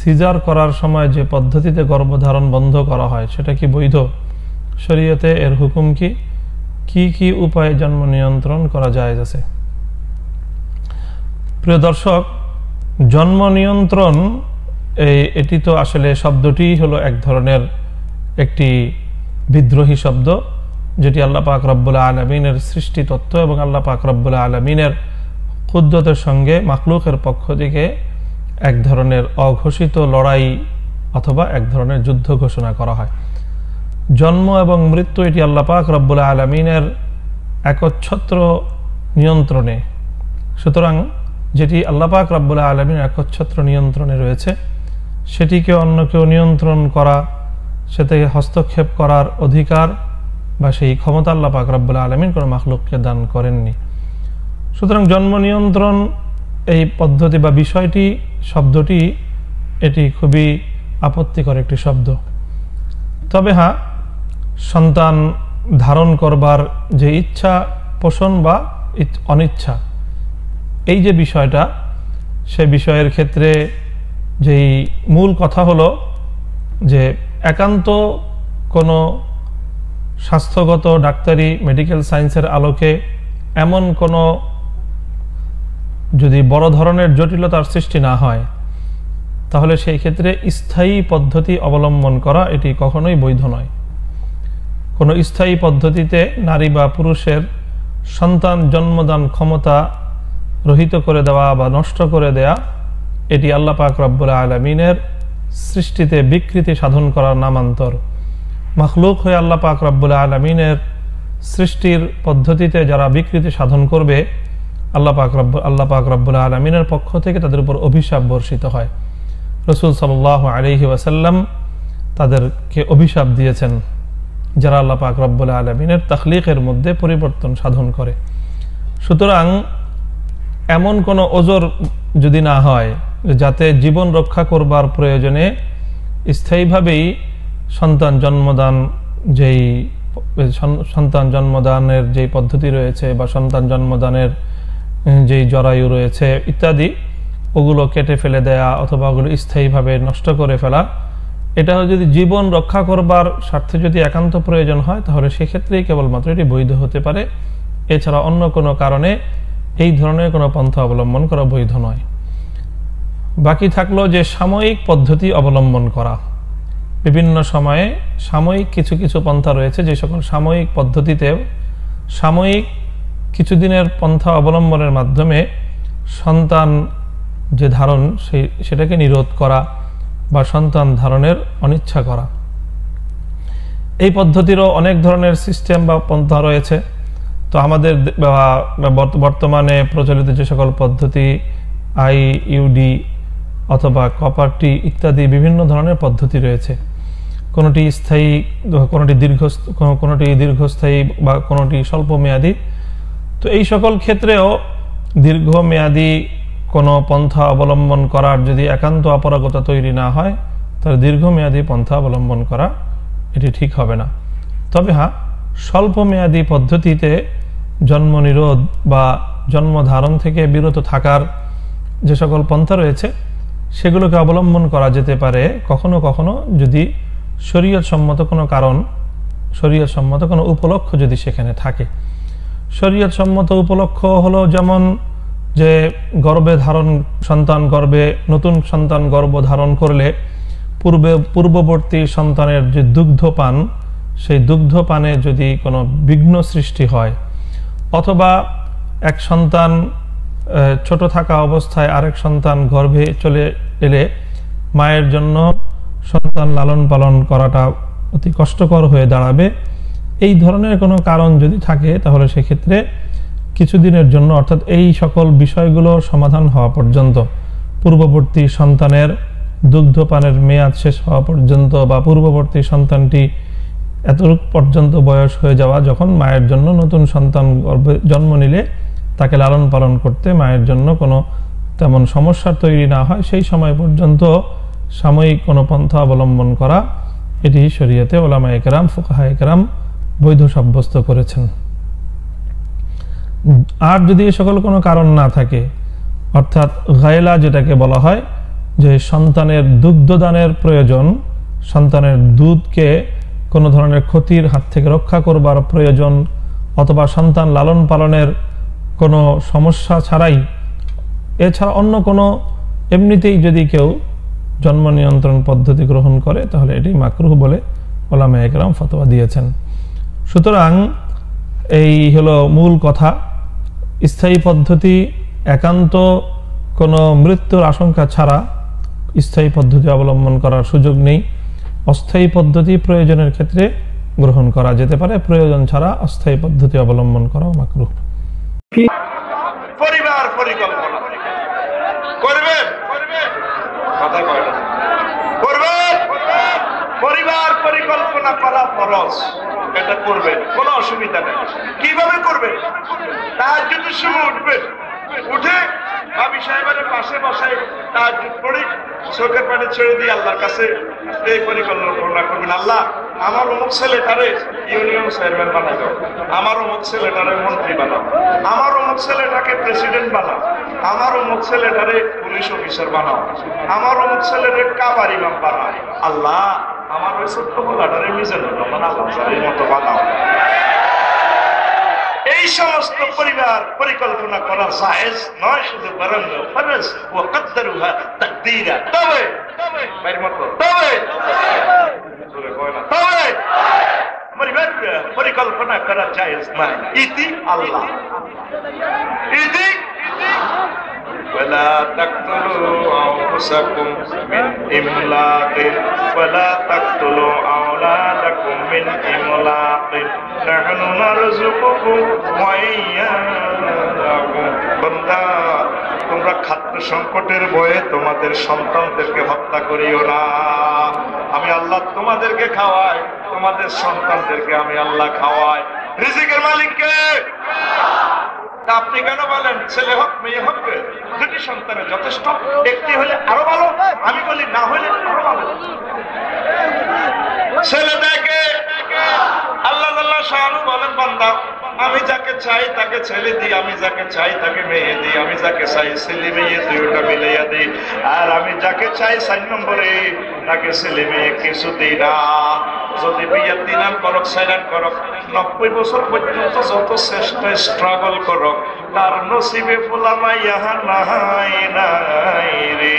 Caesar করার সময় যে পদ্ধতিতে গর্ভধারণ বন্ধ করা হয় সেটা কি বৈধ? শরীয়তে এর হুকুম কি? কি কি উপায়ে জন্ম নিয়ন্ত্রণ করা জায়েজ আছে? প্রিয় দর্শক, জন্ম নিয়ন্ত্রণ এটি তো আসলে শব্দটি হলো এক ধরনের একটি বিদ্রোহী শব্দ, যেটি আল্লাহ পাক রব্বুল আলামিনের সৃষ্টি তত্ত্ব এবং আল্লাহ পাক রব্বুল আলামিনের কুদরতের সঙ্গে মাখলুকের পক্ষ থেকে এক ধরনের অঘোষিত লড়াই অথবা এক ধরনের যুদ্ধ ঘোষণা করা হয়। জন্ম এবং মৃত্যু এটি আল্লাহ পাক রব্বুল আলামিনের একচ্ছত্র নিয়ন্ত্রণে। সুতরাং যেটি আল্লাহ পাক রব্বুল আলামিনের একচ্ছত্র নিয়ন্ত্রণে রয়েছে সেটিকে অন্য কেউ নিয়ন্ত্রণ করা, সেটাকে হস্তক্ষেপ করার অধিকার বা সেই ক্ষমতা আল্লাহ পাক রব্বুল আলামিন কোনো মাখলুককে দান করেননি। সুতরাং জন্ম নিয়ন্ত্রণ এই পদ্ধতি বা বিষয়টি, শব্দটি এটি খুবই আপত্তিকর একটি শব্দ। তবে হ্যাঁ, সন্তান ধারণ করবার যে ইচ্ছা পোষণ বা অনিচ্ছা, এই যে বিষয়টা, সে বিষয়ের ক্ষেত্রে যেই মূল কথা হলো যে একান্ত কোনো স্বাস্থ্যগত ডাক্তারি মেডিকেল সায়েন্সের আলোকে এমন কোনো যদি বড় ধরনের জটিলতার সৃষ্টি না হয়, তাহলে সেই ক্ষেত্রে স্থায়ী পদ্ধতি অবলম্বন করা এটি কখনোই বৈধ নয়। কোনো স্থায়ী পদ্ধতিতে নারী বা পুরুষের সন্তান জন্মদান ক্ষমতা রহিত করে দেওয়া বা নষ্ট করে দেয়া, এটি আল্লাহ পাক রব্বুল আলামিনের সৃষ্টিতে বিকৃতি সাধন করার নামান্তর। মাখলুক হয়ে আল্লাহ পাক রব্বুল আলামিনের সৃষ্টির পদ্ধতিতে যারা বিকৃতি সাধন করবে, আল্লাহ পাক রব্বুল আলামিনের পক্ষ থেকে তাদের উপর অভিশাপ বর্ষিত হয়। রাসূল সাল্লাল্লাহু আলাইহি ওয়াসাল্লাম তাদেরকে অভিশাপ দিয়েছেন যারা আল্লাহ পাক রব্বুল আলামিনের তাখলিকের মধ্যে পরিবর্তন সাধন করে। সুতরাং এমন কোনো ওজর যদি না হয় যাতে জীবন রক্ষা করবার প্রয়োজনে স্থায়ীভাবেই সন্তান জন্মদানের যেই পদ্ধতি রয়েছে বা সন্তান জন্মদানের যেই জরায়ু রয়েছে ইত্যাদি, ওগুলো কেটে ফেলে দেয়া অথবা ওগুলো স্থায়ীভাবে নষ্ট করে ফেলা, এটা যদি জীবন রক্ষা করবার স্বার্থে যদি একান্ত প্রয়োজন হয় তাহলে সেক্ষেত্রেই কেবলমাত্র এটি বৈধ হতে পারে। এছাড়া অন্য কোনো কারণে এই ধরনের কোনো পন্থা অবলম্বন করা বৈধ নয়। বাকি থাকলো যে সাময়িক পদ্ধতি অবলম্বন করা। বিভিন্ন সময়ে সাময়িক কিছু কিছু পন্থা রয়েছে, যে সকল সাময়িক পদ্ধতিতে সাময়িক কিছুদিনের পন্থা অবলম্বনের মাধ্যমে সন্তান যে ধারণ সেটাকে নিরোধ করা বা সন্তান ধারণের অনিচ্ছা করা। এই পদ্ধতিরও অনেক ধরনের সিস্টেম বা পন্থা রয়েছে। তো আমাদের বর্তমানে প্রচলিত যে সকল পদ্ধতি আইইউডি অথবা কপারটি ইত্যাদি বিভিন্ন ধরনের পদ্ধতি রয়েছে, কোনোটি স্থায়ী, কোনোটি দীর্ঘস্থায়ী বা কোনোটি স্বল্পমেয়াদী। তো এই সকল ক্ষেত্রেও দীর্ঘমেয়াদী কোনো পন্থা অবলম্বন করার যদি একান্ত অপারগতা তৈরি না হয় তাহলে দীর্ঘমেয়াদী পন্থা অবলম্বন করা এটি ঠিক হবে না। তবে হ্যাঁ, স্বল্পমেয়াদী পদ্ধতিতে জন্ম নিরোধ বা জন্ম ধারণ থেকে বিরত থাকার যে সকল পন্থা রয়েছে সেগুলোকে অবলম্বন করা যেতে পারে কখনো কখনো, যদি শরীয়তসম্মত কোনো কারণ, শরীয়তসম্মত কোনো উপলক্ষ যদি সেখানে থাকে। শরীয়তসম্মত উপলক্ষ হলো যেমন যে নতুন সন্তান গর্ভধারণ করলে পূর্ববর্তী সন্তানের যে দুগ্ধপান, সেই দুগ্ধপানে যদি কোনো বিঘ্ন সৃষ্টি হয়, অথবা এক সন্তান ছোট থাকা অবস্থায় আরেক সন্তান গর্ভে চলে এলে মায়ের জন্য সন্তান লালন পালন করাটা অতি কষ্টকর হয়ে দাঁড়াবে, এই ধরনের কোনো কারণ যদি থাকে তাহলে সেক্ষেত্রে কিছুদিনের জন্য, অর্থাৎ এই সকল বিষয়গুলো সমাধান হওয়া পর্যন্ত, পূর্ববর্তী সন্তানের দুগ্ধপানের মেয়াদ শেষ হওয়া পর্যন্ত বা পূর্ববর্তী সন্তানটি এতটুক পর্যন্ত বয়স হয়ে যাওয়া, যখন মায়ের জন্য নতুন সন্তান গর্ভে জন্ম নিলে তাকে লালন পালন করতে মায়ের জন্য কোনো তেমন সমস্যা তৈরি না হয়, সেই সময় পর্যন্ত সাময়িক কোনো পন্থা অবলম্বন করা, এটি শরীয়তে উলামায়ে কেরাম, ফুকাহায়ে কেরাম বৈধ সাব্যস্ত করেছেন। আর যদি এ সকল কোনো কারণ না থাকে, অর্থাৎ গায়লা যেটাকে বলা হয়, যে সন্তানের দুগ্ধদানের প্রয়োজন, সন্তানের দুধকে কোনো ধরনের ক্ষতির হাত থেকে রক্ষা করবার প্রয়োজন, অথবা সন্তান লালন পালনের কোনো সমস্যা ছাড়াই, এছাড়া অন্য কোনো এমনিতেই যদি কেউ জন্ম নিয়ন্ত্রণ পদ্ধতি গ্রহণ করে তাহলে এটি মাকরুহ বলে ওলামায়ে কেরাম ফতোয়া দিয়েছেন। সুতরাং এই হলো মূল কথা। স্থায়ী পদ্ধতি একান্ত কোনো মৃত্যুর আশঙ্কা ছাড়া স্থায়ী পদ্ধতি অবলম্বন করার সুযোগ নেই। অস্থায়ী পদ্ধতি প্রয়োজনের ক্ষেত্রে গ্রহণ করা যেতে পারে, প্রয়োজন ছাড়া অস্থায়ী পদ্ধতি অবলম্বন করাও মাকরুহ। পরিবার পরিকল্পনা করবেন, কথা কয় না, করবেন। পরিবার পরিকল্পনা করা ফরজ, এটা করবেন, কোনো অসুবিধা নেই। কিভাবে করবেন? তাহাজ্জুদের সময় উঠবেন, উঠে ভাবি সাহেবের পাশে বসাই তাহাজ্জুদ পড়ি, চোখের পানি ছেড়ে দিয়ে আল্লাহর কাছে এই পরিকল্পনা করবেন, আল্লাহ আমার অমুক ছেলেটারে ইউনিয়ন চেয়ারম্যান বানাই দাও, আমার অমুক ছেলেটারে মন্ত্রী বানাও, আমার অমুক ছেলেটাকে প্রেসিডেন্ট বানাও, আমার অমুক ছেলেটারে পুলিশ অফিসার বানাও, আমার অমুক ছেলেটারে কাবার ইমাম বানাও, আল্লাহ আমার ওই ছোট্ট পোলাটারে মিজানুর রহমান আল-আনসারীর মতো বানাও। এই সমস্ত পরিবার পরিকল্পনা করা জায়েজ নয়, শুধু বরং ফরজ ওয়া কদ্দারুহা তাকদীরা। তবে ভাইয়ের মতো তবে পরিবার পরিকল্পনা করা জায়েজ নয়, ইতি আল্লাহ, ইতি ولا تقتلوا أنفسكم من إملاق ولا تقتلوا أولادكم من إملاق نحن نرزقكم وإياكم। বান্দা তোমরা খাদ্য সংকটের ভয়ে তোমাদের সন্তানদেরকে হত্যা করিও না, আমি আল্লাহ তোমাদেরকে খাওয়াই, তোমাদের সন্তানদেরকে আমি আল্লাহ খাওয়াই। রিজিকের মালিক কে? আপনি কেন বলেন ছেলে হোক মেয়ে হোক দুটি সন্তানের যথেষ্ট, একটি হলে আরো ভালো, আমি বলি না হলে আরো ভালো। ছেলে দেখে আল্লাহ শাহানু বলেন বান্দা আমি যাকে চাই তাকে ছেলে দিই, আমি যাকে চাই তাকে মেয়ে দিই, আমি যাকে চাই ছেলে মেয়ে দুইটা মিলাইয়া দিই, আর আমি যাকে চাই 4 নম্বরে তাকে ছেলে মেয়ে কিছু দিই না। যদি বিয়ে 3 আন করক 4 আন করক 90 বছর পর্যন্ত যত চেষ্টা স্ট্রাগল করক তার নসিবে ফুলামা ইহা নাই নাই রে।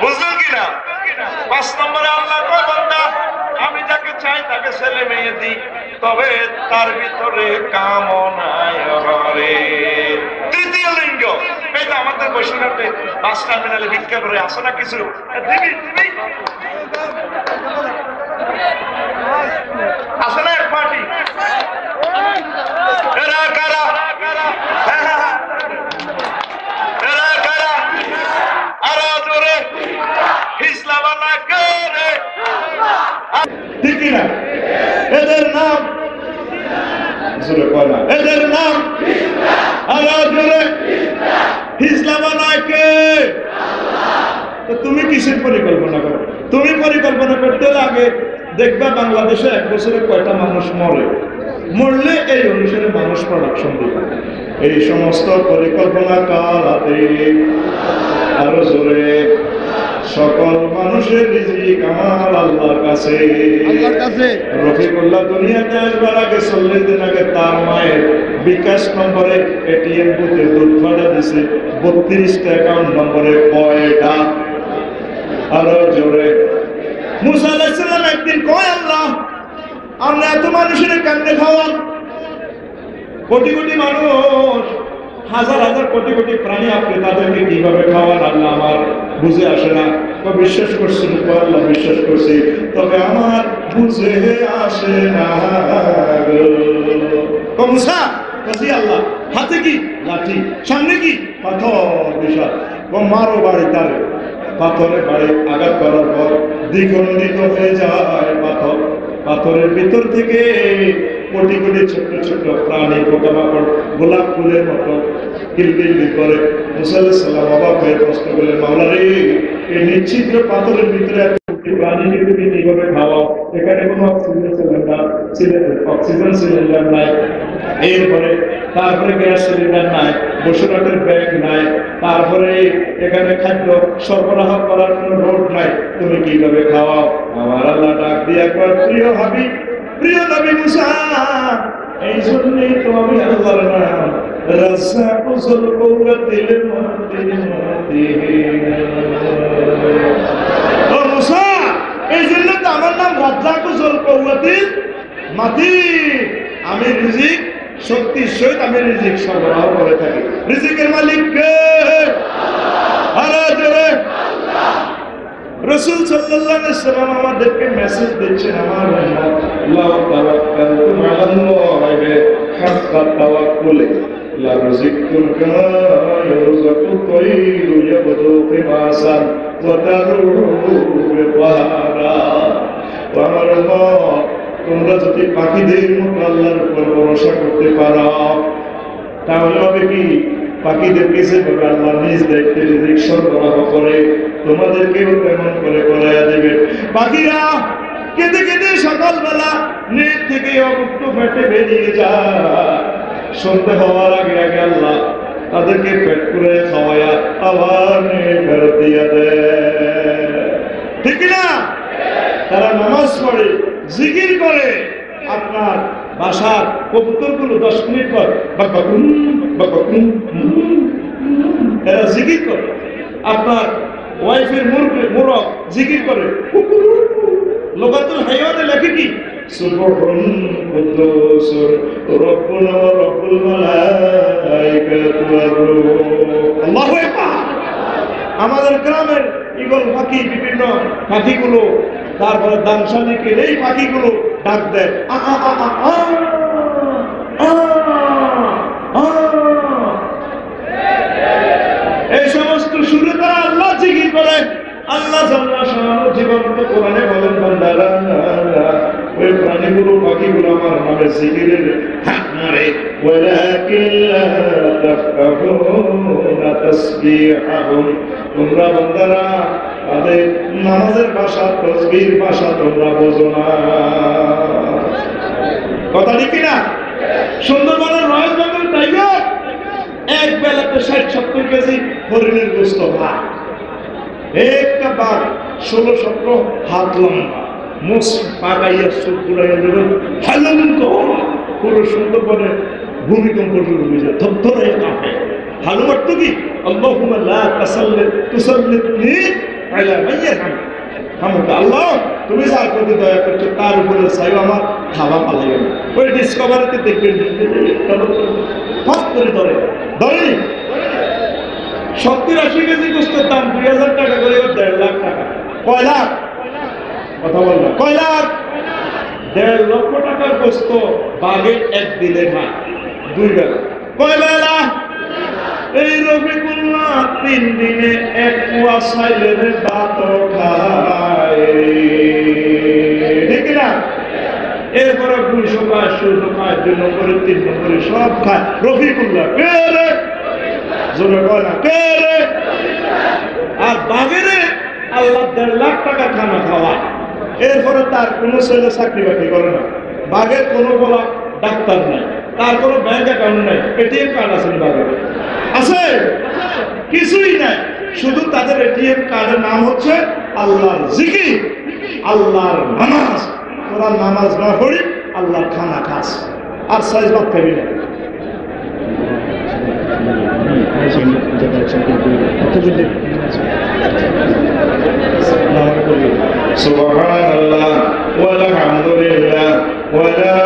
বুঝলেন কিনা? 5 নম্বরে আল্লাহ কয় বান্দা আমি যাকে চাই তাকে ছেলে মেয়ে দিই, তবে তার ভিতরে কামনায় রে। তৃতীয় লিঙ্গ এই যে আমাদের বৈষ্ণবতে বাস টার্মিনালে ভিক্ষা করে আসে না কিছু দিবি দিবি আসে না এক পার্টি, এরা কারা? এরা কারা? আরো জোরে ইসলাম না করে ঠিক না? এদের নাম জোরে কয় না, এদের নাম আরো জোরে ইসলাম না কে? তুমি কিসের পরিকল্পনা করো? তুমি পরিকল্পনা করতে লাগে দেখবা বাংলাদেশে 1 বছরে কয়টা মানুষ মরে, মরলে এই অনুসারে মানুষ প্রোডাকশন দিবে। এই সমস্ত পরিকল্পনা কার হাতে? আরো জোরে সকল মানুষের রিজিক আমার আল্লাহর কাছে। আল্লাহর কাছে। রফিকুল্লাহ দুনিয়াতে আসবার আগে 40 দিন আগে তার মায়ের বিকাশ নম্বরে এটিএম বুথে দুধ ফাটা দিছে 32টা অ্যাকাউন্ট নম্বরে কয়টা? আরো জোরে মুসা আলাইহিস সালাম একদিন কয় আল্লাহ আমরা এত মানুষের কেমনে খাওয়ান? কোটি কোটি মানুষ, হাজার হাজার কোটি কোটি প্রাণী, আপনি তাদেরকে কিভাবে খাওয়ান আল্লাহ আমার বুঝে আসে না। তো বিশ্বাস করছি আল্লাহ, বিশ্বাস করছি, তবে আমার বুঝে আসে না। মুসা কাজী আল্লাহ হাতে কি লাঠি, সামনে কি পাথর, বিশাল মারো বাড়ি তার পাথরের বাড়ি আঘাত করার পর দ্বিখণ্ডিত হয়ে যায় পাথর। পাথরের ভিতর থেকে কোটি কোটি ছোট্ট ছোট্ট প্রাণী, পোকামাকড় গোলাপ ফুলের মতো কিলবিল করে। মুসা আলাইহিস সালাম অবাক হয়ে প্রশ্ন করলেন, মাওলা রে, এই নিচ্ছিদ্র পাথরের ভিতরে প্রাণীকে তুমি কিভাবে খাওয়াও? এখানে কোনো অক্সিজেন সিলিন্ডার নাই। এরপরে তারপরে গ্যাস সিলিন্ডার নাই, বসুরহাটের ব্যাংক নাই, তারপরে এখানে খাদ্য সরবরাহ করার কোনো রোড নাই, তুমি কিভাবে খাওয়াও? আমার আল্লাহ ডাক দিয়ে একবার, প্রিয় হাবিব, প্রিয় নবী মুসা, এই জন্যই তো আমি আল্লাহর নাম রাজ্জাকুল কুওয়াতিল মুতিন। ও মুসা, এই জন্য তো আমার নাম রাজ্জাকুল কুওয়াতিল মাতিন। আমি রিজিক শক্তির সহিত আমি রিজিক সরবরাহ করে থাকি। রিজিকের মালিক কে? আল্লাহ। রাসূল সাল্লাল্লাহু আলাইহি ওয়াসাল্লাম আমাদেরকে মেসেজ দিচ্ছেন, আমার উম্মত, লা তাওয়াক্কালতুম আলাল্লাহি হাক্কা তাওয়াক্কুলি লা রাযিকতুম কামা ইয়ারযুকু তায়রু ইয়াবদু খিমাসান ওয়া তারুহু বিবারা। আমার উম্মত, তোমরা যদি পাখিদের মতো আল্লাহর উপর ভরসা করতে পারো, তাহলে হবে কি? পাখিদেরকে যেভাবে আল্লাহ নিজ দায়িত্বে রিজিক সরবরাহ করে, তোমাদেরকেও তেমন করে করাইয়া দেবে। পাখিরা কেঁদে কেঁদে সকালবেলা নেট থেকে অমুক্ত পেটে বেরিয়ে যায়, সন্ধ্যা হওয়ার আগে আগে আল্লাহ তাদেরকে পেট করে খাওয়াইয়া আবার নেট ফেরত দিয়ে দেয়, ঠিক না? তারা নামাজ পড়ে, জিকির করে, আপনার বাসার কবুতরগুলো 10 মিনিট পর বাকবাকুম বাকবাকুম এরা জিকির করে, আপনার ওয়াইফের মুরগ জিকির করে। লোকাতুল হাইওয়ানে লেখে কি? সুবহান কুদ্দুসুর রব্বুনা ওয়া রব্বুল মালাইকাতু ওয়ার রূহ। আল্লাহু আকবার। আমাদের গ্রামের ঈগল পাখি, বিভিন্ন পাখিগুলো, তারপরে দামশালিকে এই পাখিগুলো ডাক দেয়, আ আ আ আ আ আ আ। এই সমস্ত সুরে তারা আল্লাহ জিকির করে। আল্লাহ জাল্লা শাআনহু জীবন্ত কোরআনে বলেন, বান্দারা ওই প্রাণীগুলো, পাখিগুলো আমার নামে জিকিরের হাত মারে, ওয়ালাকিন লা তাফকাহুনা তাসবিহাহুম। তোমরা বান্দারা তাদের নামাজের ভাষা, তাসবিহর ভাষা তোমরা বোঝো না। কথা ঠিক না? সুন্দরবনের রয়্যাল বেঙ্গল টাইগার এক বেলাতে 60-70 কেজি হরিণের গোশত খায়। একটা বাঘ 16-17 হাত লম্বা, মুখ পাকাইয়া চোখ গুলাইয়া দেবেন, হালুমন্ত পুরো সুন্দরবনের ভূমিকম্প শুরু হয়ে যায়, ধরে কাঁপে। হালুম অর্থ কি? আল্লাহুম্মা লা তুসাল্লিতনি আলা মাইয়াতিন হামুকা। আল্লাহ, তুমি যার প্রতি দয়া করছো তার উপরে চাইও আমার খাওয়া পালাইও না। ওই ডিসকভারিতে দেখবেন ফাঁস করে ধরে, ধরেনি 70-80 কেজি গোশতের দাম 2000 টাকা করে, 1.5 লাখ টাকা। কয় লাখ? কথা বল না, কয় লাখ? 1.5 লক্ষ টাকার গোশত বাঘে একদিনে খায়, 2 বেলা। কয় বেলা? এই রফিকুল্লাহ 3 দিনে 1 পোয়া চাইলের ভাত খায়, ঠিক না? এরপরে 200 খায়, 100 খায়, 2 নম্বরে 3 নম্বরে সব খায় রফিকুল্লাহ। কে রে? জোরে কয় না, কে রে? আর বাঘেরে আল্লাহ 1.5 লাখ টাকা খানা খাওয়া। এরপরে তার কোনো ছেলে চাকরি বাকরি করে না, বাঘের কোনো বলা ডাক্তার নাই, তার কোনো ব্যাংক অ্যাকাউন্ট নাই, এটিএম কার্ড আছে বাঘের? আছে? কিছুই নাই, শুধু তাদের এটিএম কার্ডের নাম হচ্ছে আল্লাহর জিকির, আল্লাহর নামাজ। তোরা নামাজ না পড়ি আল্লাহর খানা খাস, আর সাইজ ভাত খাবি না। সুবহানাল্লাহ ওয়ালহামদুলিল্লাহ ওয়ালা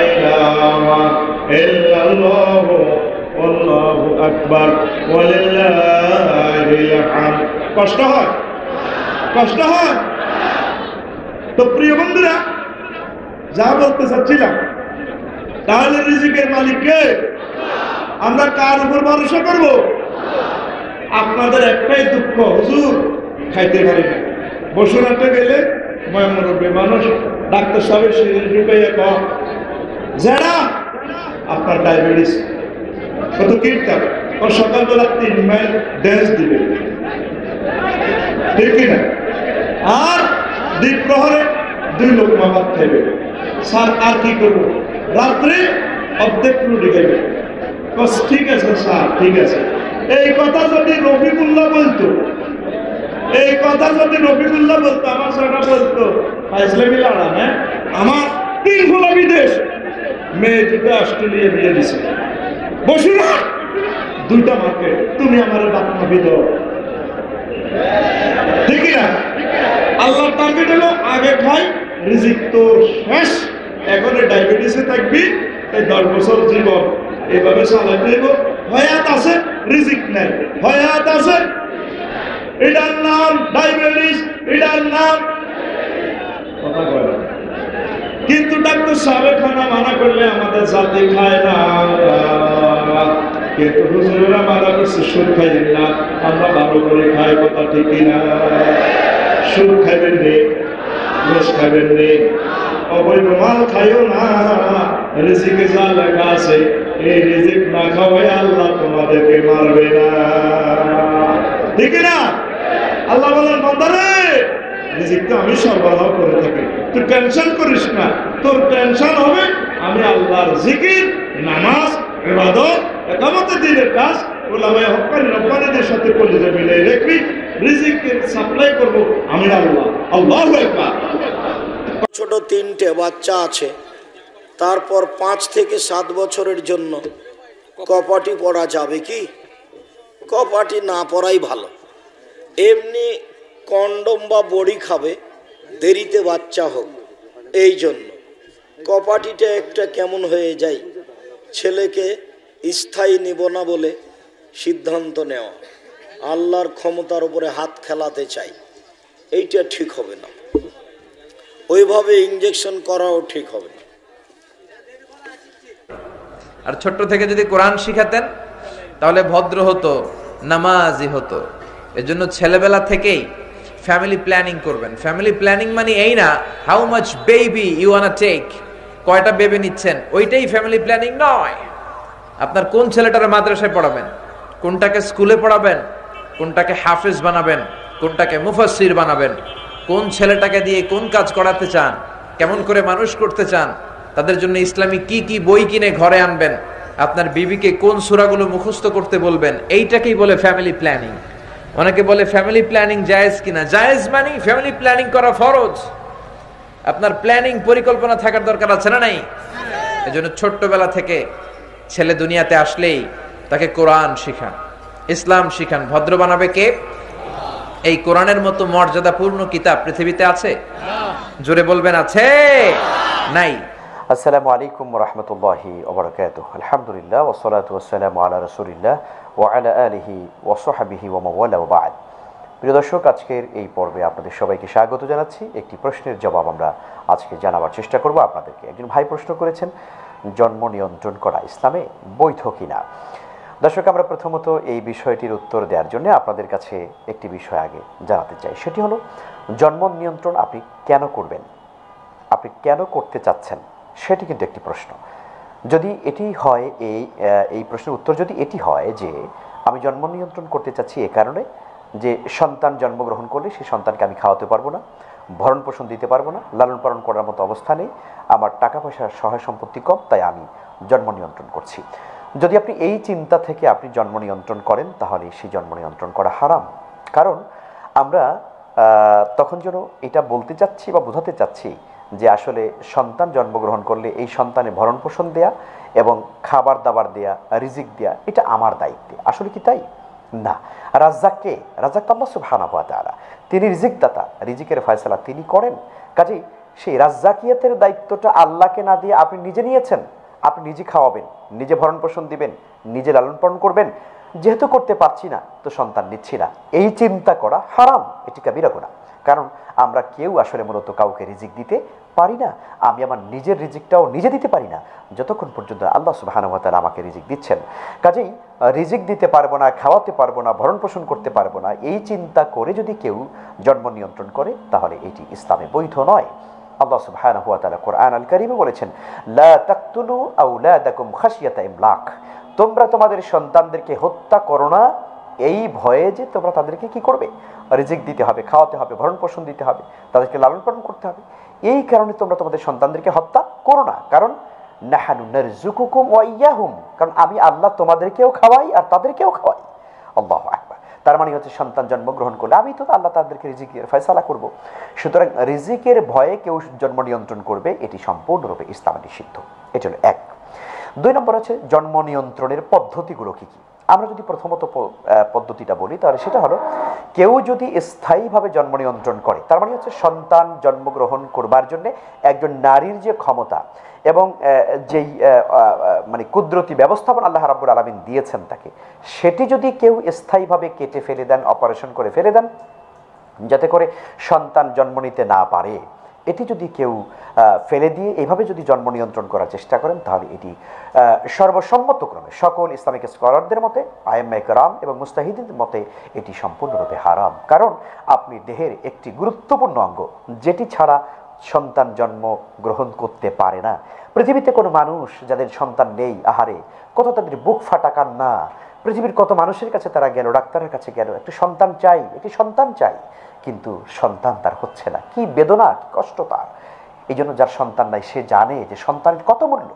ইলাহা ইল্লাল্লাহু আল্লাহু আকবার ওয়ালিল্লাহিল হামদ। কষ্ট হয়? কষ্ট হয়? তো প্রিয় বন্ধুরা, যা বলতে চাচ্ছিলাম, তাহলে রিজিকের মালিক কে? আমরা কার উপর ভরসা করব? আপনাদের একটাই দুঃখ, হুজুর খাইতে পারি না। বসুরহাটে গেলে ময়মনব্বী মানুষ ডাক্তার সাহেবের শরীর ঢুকাইয়া কম, যারা আপনার ডায়াবেটিস কত কীর্তন, ও সকালবেলা 3 মাইল ড্যান্স দিবে, ঠিক না? আর দ্বীপ প্রহরে 2 লোকমা ভাত খাইবে। স্যার আর কি করবো? রাত্রে অর্ধেক রুটি খাইবে, ঠিক আছে স্যার, ঠিক আছে। এই কথা যদি রফিকুল্লাহ বলতো, এই কথা যদি রফিকুল্লাহ বলতো, আমার সারা বলতো ইসলামী লাড়া, হ্যাঁ আমার 3 খোলা বিদেশ, মেয়ে দুটো অস্ট্রেলিয়া বিয়ে দিছে, বসুরা 2টা মার্কেট, তুমি আমার বাপমা বিদ, ঠিক না? আল্লাহ টার্গেট হলো আগে খাই, রিজিক তো শেষ, এখন ডায়াবেটিসে থাকবি, এই 10 বছর জীবন এইভাবে চালাইতে হইব। হয়াত আছে, রিজিক নাই, হয়াত আছে, এটার নাম ডায়াবেটিস, এটার নাম কথা বলে। কিন্তু ডাক্তার সাহেব খানা মানা করলে আমাদের জাতি খায় না, কিন্তু হুজুরেরা মানা করছে সুদ খাইবেন না, আমরা ভালো করে খাই, কথা ঠিকই না? সুদ খাইবেন রে, ঘুষ খাইবেন রে, অবৈধ মাল খাইও না, রিজিকে যা লেখা আছে এই রিজিক না খাওয়াই আল্লাহ তোমাদেরকে মারবে না, ঠিক না? আল্লাহ বলেন বান্দারে রিজিক তো আমি সরবরাহ করে থাকি, তুই টেনশন করিস না, তোর টেনশন হবে আমি আল্লাহর জিকির, নামাজ, ইবাদত, একামতে দিনের কাজ, ওলামায়ে হক্কানি রব্বানীদের সাথে কলিজা মিলাই রাখবি, রিজিকের সাপ্লাই করব আমি আল্লাহ। আল্লাহু আকবার। ছোট 3টে বাচ্চা আছে, তারপর 5 থেকে 7 বছরের জন্য কপাটি পড়া যাবে কি? কপাটি না পড়াই ভালো। এমনি কন্ডম বা বড়ি খাবে, দেরিতে বাচ্চা হোক, এই জন্য কপাটিটা একটা কেমন হয়ে যায়, ছেলেকে স্থায়ী নিব না বলে সিদ্ধান্ত নেওয়া, আল্লাহর ক্ষমতার উপরে হাত খেলাতে চাই, এইটা ঠিক হবে না। ওইভাবে ইনজেকশন করাও ঠিক হবে না। আর ছোট্ট থেকে যদি কোরআন শিখাতেন তাহলে ভদ্র হতো, নামাজি হতো। এজন্য ছেলেবেলা থেকেই ফ্যামিলি প্ল্যানিং করবেন। ফ্যামিলি প্ল্যানিং মানে এই না how much baby you wanna take, কয়টা বেবি নিচ্ছেন, ওইটাই ফ্যামিলি প্ল্যানিং নয়। আপনার কোন ছেলেটারে মাদ্রাসায় পড়াবেন, কোনটাকে স্কুলে পড়াবেন, কোনটাকে হাফেজ বানাবেন, কোনটাকে মুফাসসির বানাবেন, কোন ছেলেটাকে দিয়ে কোন কাজ করাতে চান, কেমন করে মানুষ করতে চান, তাদের জন্য ইসলামিক কি কি বই কিনে ঘরে আনবেন, আপনার বিবিকে কোন সূরাগুলো মুখস্থ করতে বলবেন, এইটাকেই বলে ফ্যামিলি প্ল্যানিং। অনেকে বলে ফ্যামিলি প্ল্যানিং জায়েজ কিনা, জায়েজ মানে ফ্যামিলি প্ল্যানিং করা ফরজ। আপনার প্ল্যানিং পরিকল্পনা থাকার দরকার আছে না নাই? এজন্য ছোট্টবেলা থেকে ছেলে দুনিয়াতে আসলেই তাকে কোরআন শিখান, ইসলাম শিখান। ভদ্র বানাবে কে? এই কোরআনের মতো মর্যাদাপূর্ণ কিতাব পৃথিবীতে আছে? জোরে বলবেন আছে? নাই। আসসালামু আলাইকুম ওয়া রাহমাতুল্লাহি ওয়া বারাকাতুহু। আলহামদুলিল্লাহ ওয়া সলাতু ওয়া সালামু আলা রাসূলিল্লাহ ওয়া আলা আলিহি ওয়া সাহবিহি ওয়া মাওয়ালা ওয়া বা'দ। প্রিয় দর্শক, আজকের এই পর্বে আপনাদের সবাইকে স্বাগত জানাচ্ছি। একটি প্রশ্নের জবাব আমরা আজকে জানাবার চেষ্টা করব আপনাদেরকে। একজন ভাই প্রশ্ন করেছেন, জন্ম নিয়ন্ত্রণ করা ইসলামে বৈধ কিনা। দর্শক, আমরা প্রথমত এই বিষয়টির উত্তর দেওয়ার জন্য আপনাদের কাছে একটি বিষয় আগে জানাতে চাই। সেটি হলো, জন্ম নিয়ন্ত্রণ আপনি কেন করবেন, আপনি কেন করতে চাচ্ছেন, সেটি কিন্তু একটি প্রশ্ন। যদি এটি হয়, এই প্রশ্নের উত্তর যদি এটি হয় যে আমি জন্ম নিয়ন্ত্রণ করতে চাচ্ছি এ কারণে যে সন্তান জন্মগ্রহণ করলে সেই সন্তানকে আমি খাওয়াতে পারবো না, ভরণ পোষণ দিতে পারবো না, লালন পালন করার মতো অবস্থা নেই, আমার টাকা পয়সার সহায় সম্পত্তি কম, তাই আমি জন্ম নিয়ন্ত্রণ করছি। যদি আপনি এই চিন্তা থেকে আপনি জন্ম নিয়ন্ত্রণ করেন, তাহলে সেই জন্ম নিয়ন্ত্রণ করা হারাম। কারণ আমরা তখন যেন এটা বলতে চাচ্ছি বা বোঝাতে চাচ্ছি যে আসলে সন্তান জন্মগ্রহণ করলে এই সন্তানে ভরণ পোষণ দেয়া এবং খাবার দাবার দেয়া, রিজিক দেয়া, এটা আমার দায়িত্বে। আসলে কি তাই? না। রাজ্জাক কে? রাজ্জাক তো আল্লাহ সুবহানাহু ওয়া তাআলা, তিনি রিজিক দাতা, রিজিকের ফয়সালা তিনি করেন। কাজেই সেই রাজ্জাকিয়াতের দায়িত্বটা আল্লাহকে না দিয়ে আপনি নিজে নিয়েছেন। আপনি নিজে খাওয়াবেন, নিজে ভরণ পোষণ দিবেন, নিজে লালন পালন করবেন। যেহেতু করতে পারছি না তো সন্তান নিচ্ছি না, এই চিন্তা করা হারাম, এটি কাবিরা গুনাহ। কারণ আমরা কেউ আসলে মূলত কাউকে রিজিক দিতে পারি না। আমি আমার নিজের রিজিকটাও নিজে দিতে পারি না যতক্ষণ পর্যন্ত আল্লাহ সুবহানাহু ওয়া তাআলা আমাকে রিজিক দিচ্ছেন। কাজেই রিজিক দিতে পারবো না, খাওয়াতে পারবো না, ভরণ পোষণ করতে পারবো না, এই চিন্তা করে যদি কেউ জন্ম নিয়ন্ত্রণ করে, তাহলে এটি ইসলামে বৈধ নয়। আল্লাহ সুবহানাহু ওয়া তাআলা কোরআন আল কারীমে বলেছেন, লা তাকতুলু আওলাদাকুম খাশিয়াতা ইমলাক, তোমরা তোমাদের সন্তানদেরকে হত্যা করো না এই ভয়ে যে তোমরা তাদেরকে কি করবে, রিজিক দিতে হবে, খাওয়াতে হবে, ভরণ পোষণ দিতে হবে, তাদেরকে লালন পালন করতে হবে। এই কারণে তোমরা তোমাদের সন্তানদেরকে হত্যা করো না। কারণ নাহানু নারযুকুকুম ওয়া ইয়্যাহুম, কারণ আমি আল্লাহ তোমাদেরকেও খাওয়াই আর তাদেরকেও খাওয়াই। আল্লাহু আকবার। তার মানে হচ্ছে সন্তান জন্মগ্রহণ করলে আমি তো আল্লাহ তাদেরকে রিজিকের ফয়সালা করব। সুতরাং রিজিকের ভয়ে কেউ জন্ম নিয়ন্ত্রণ করবে এটি সম্পূর্ণরূপে ইসলামে নিষিদ্ধ। এটি হলো এক। 2 নম্বর হচ্ছে জন্ম নিয়ন্ত্রণের পদ্ধতিগুলো কি কি। আমরা যদি প্রথমত পদ্ধতিটা বলি তাহলে সেটা হলো কেউ যদি স্থায়ীভাবে জন্ম নিয়ন্ত্রণ করে, তার মানে হচ্ছে সন্তান জন্মগ্রহণ করবার জন্য একজন নারীর যে ক্ষমতা এবং যেই মানে কুদরতি ব্যবস্থাপনা আল্লাহ রাব্বুল আলামিন দিয়েছেন তাকে, সেটি যদি কেউ স্থায়ীভাবে কেটে ফেলে দেন, অপারেশন করে ফেলে দেন যাতে করে সন্তান জন্ম নিতে না পারে, এটি যদি কেউ ফেলে দিয়ে এইভাবে যদি জন্ম নিয়ন্ত্রণ করার চেষ্টা করেন তাহলে এটি সর্বসম্মতক্রমে সকল ইসলামিক স্কলারদের মতে, আইম্মায়ে কেরাম এবং মুস্তাহিদদের মতে এটি সম্পূর্ণরূপে হারাম। কারণ আপনি দেহের একটি গুরুত্বপূর্ণ অঙ্গ যেটি ছাড়া সন্তান জন্ম গ্রহণ করতে পারে না। পৃথিবীতে কোনো মানুষ যাদের সন্তান নেই, আহারে কত তাদের বুক ফাটা কান্না, পৃথিবীর কত মানুষের কাছে তারা গেল, ডাক্তারের কাছে গেল, একটু সন্তান চাই, একটি সন্তান চাই, কিন্তু সন্তান তার হচ্ছে না। কি বেদনা, কি কষ্ট তার। এই জন্য যার সন্তান নাই সে জানে যে সন্তানের কত মূল্য।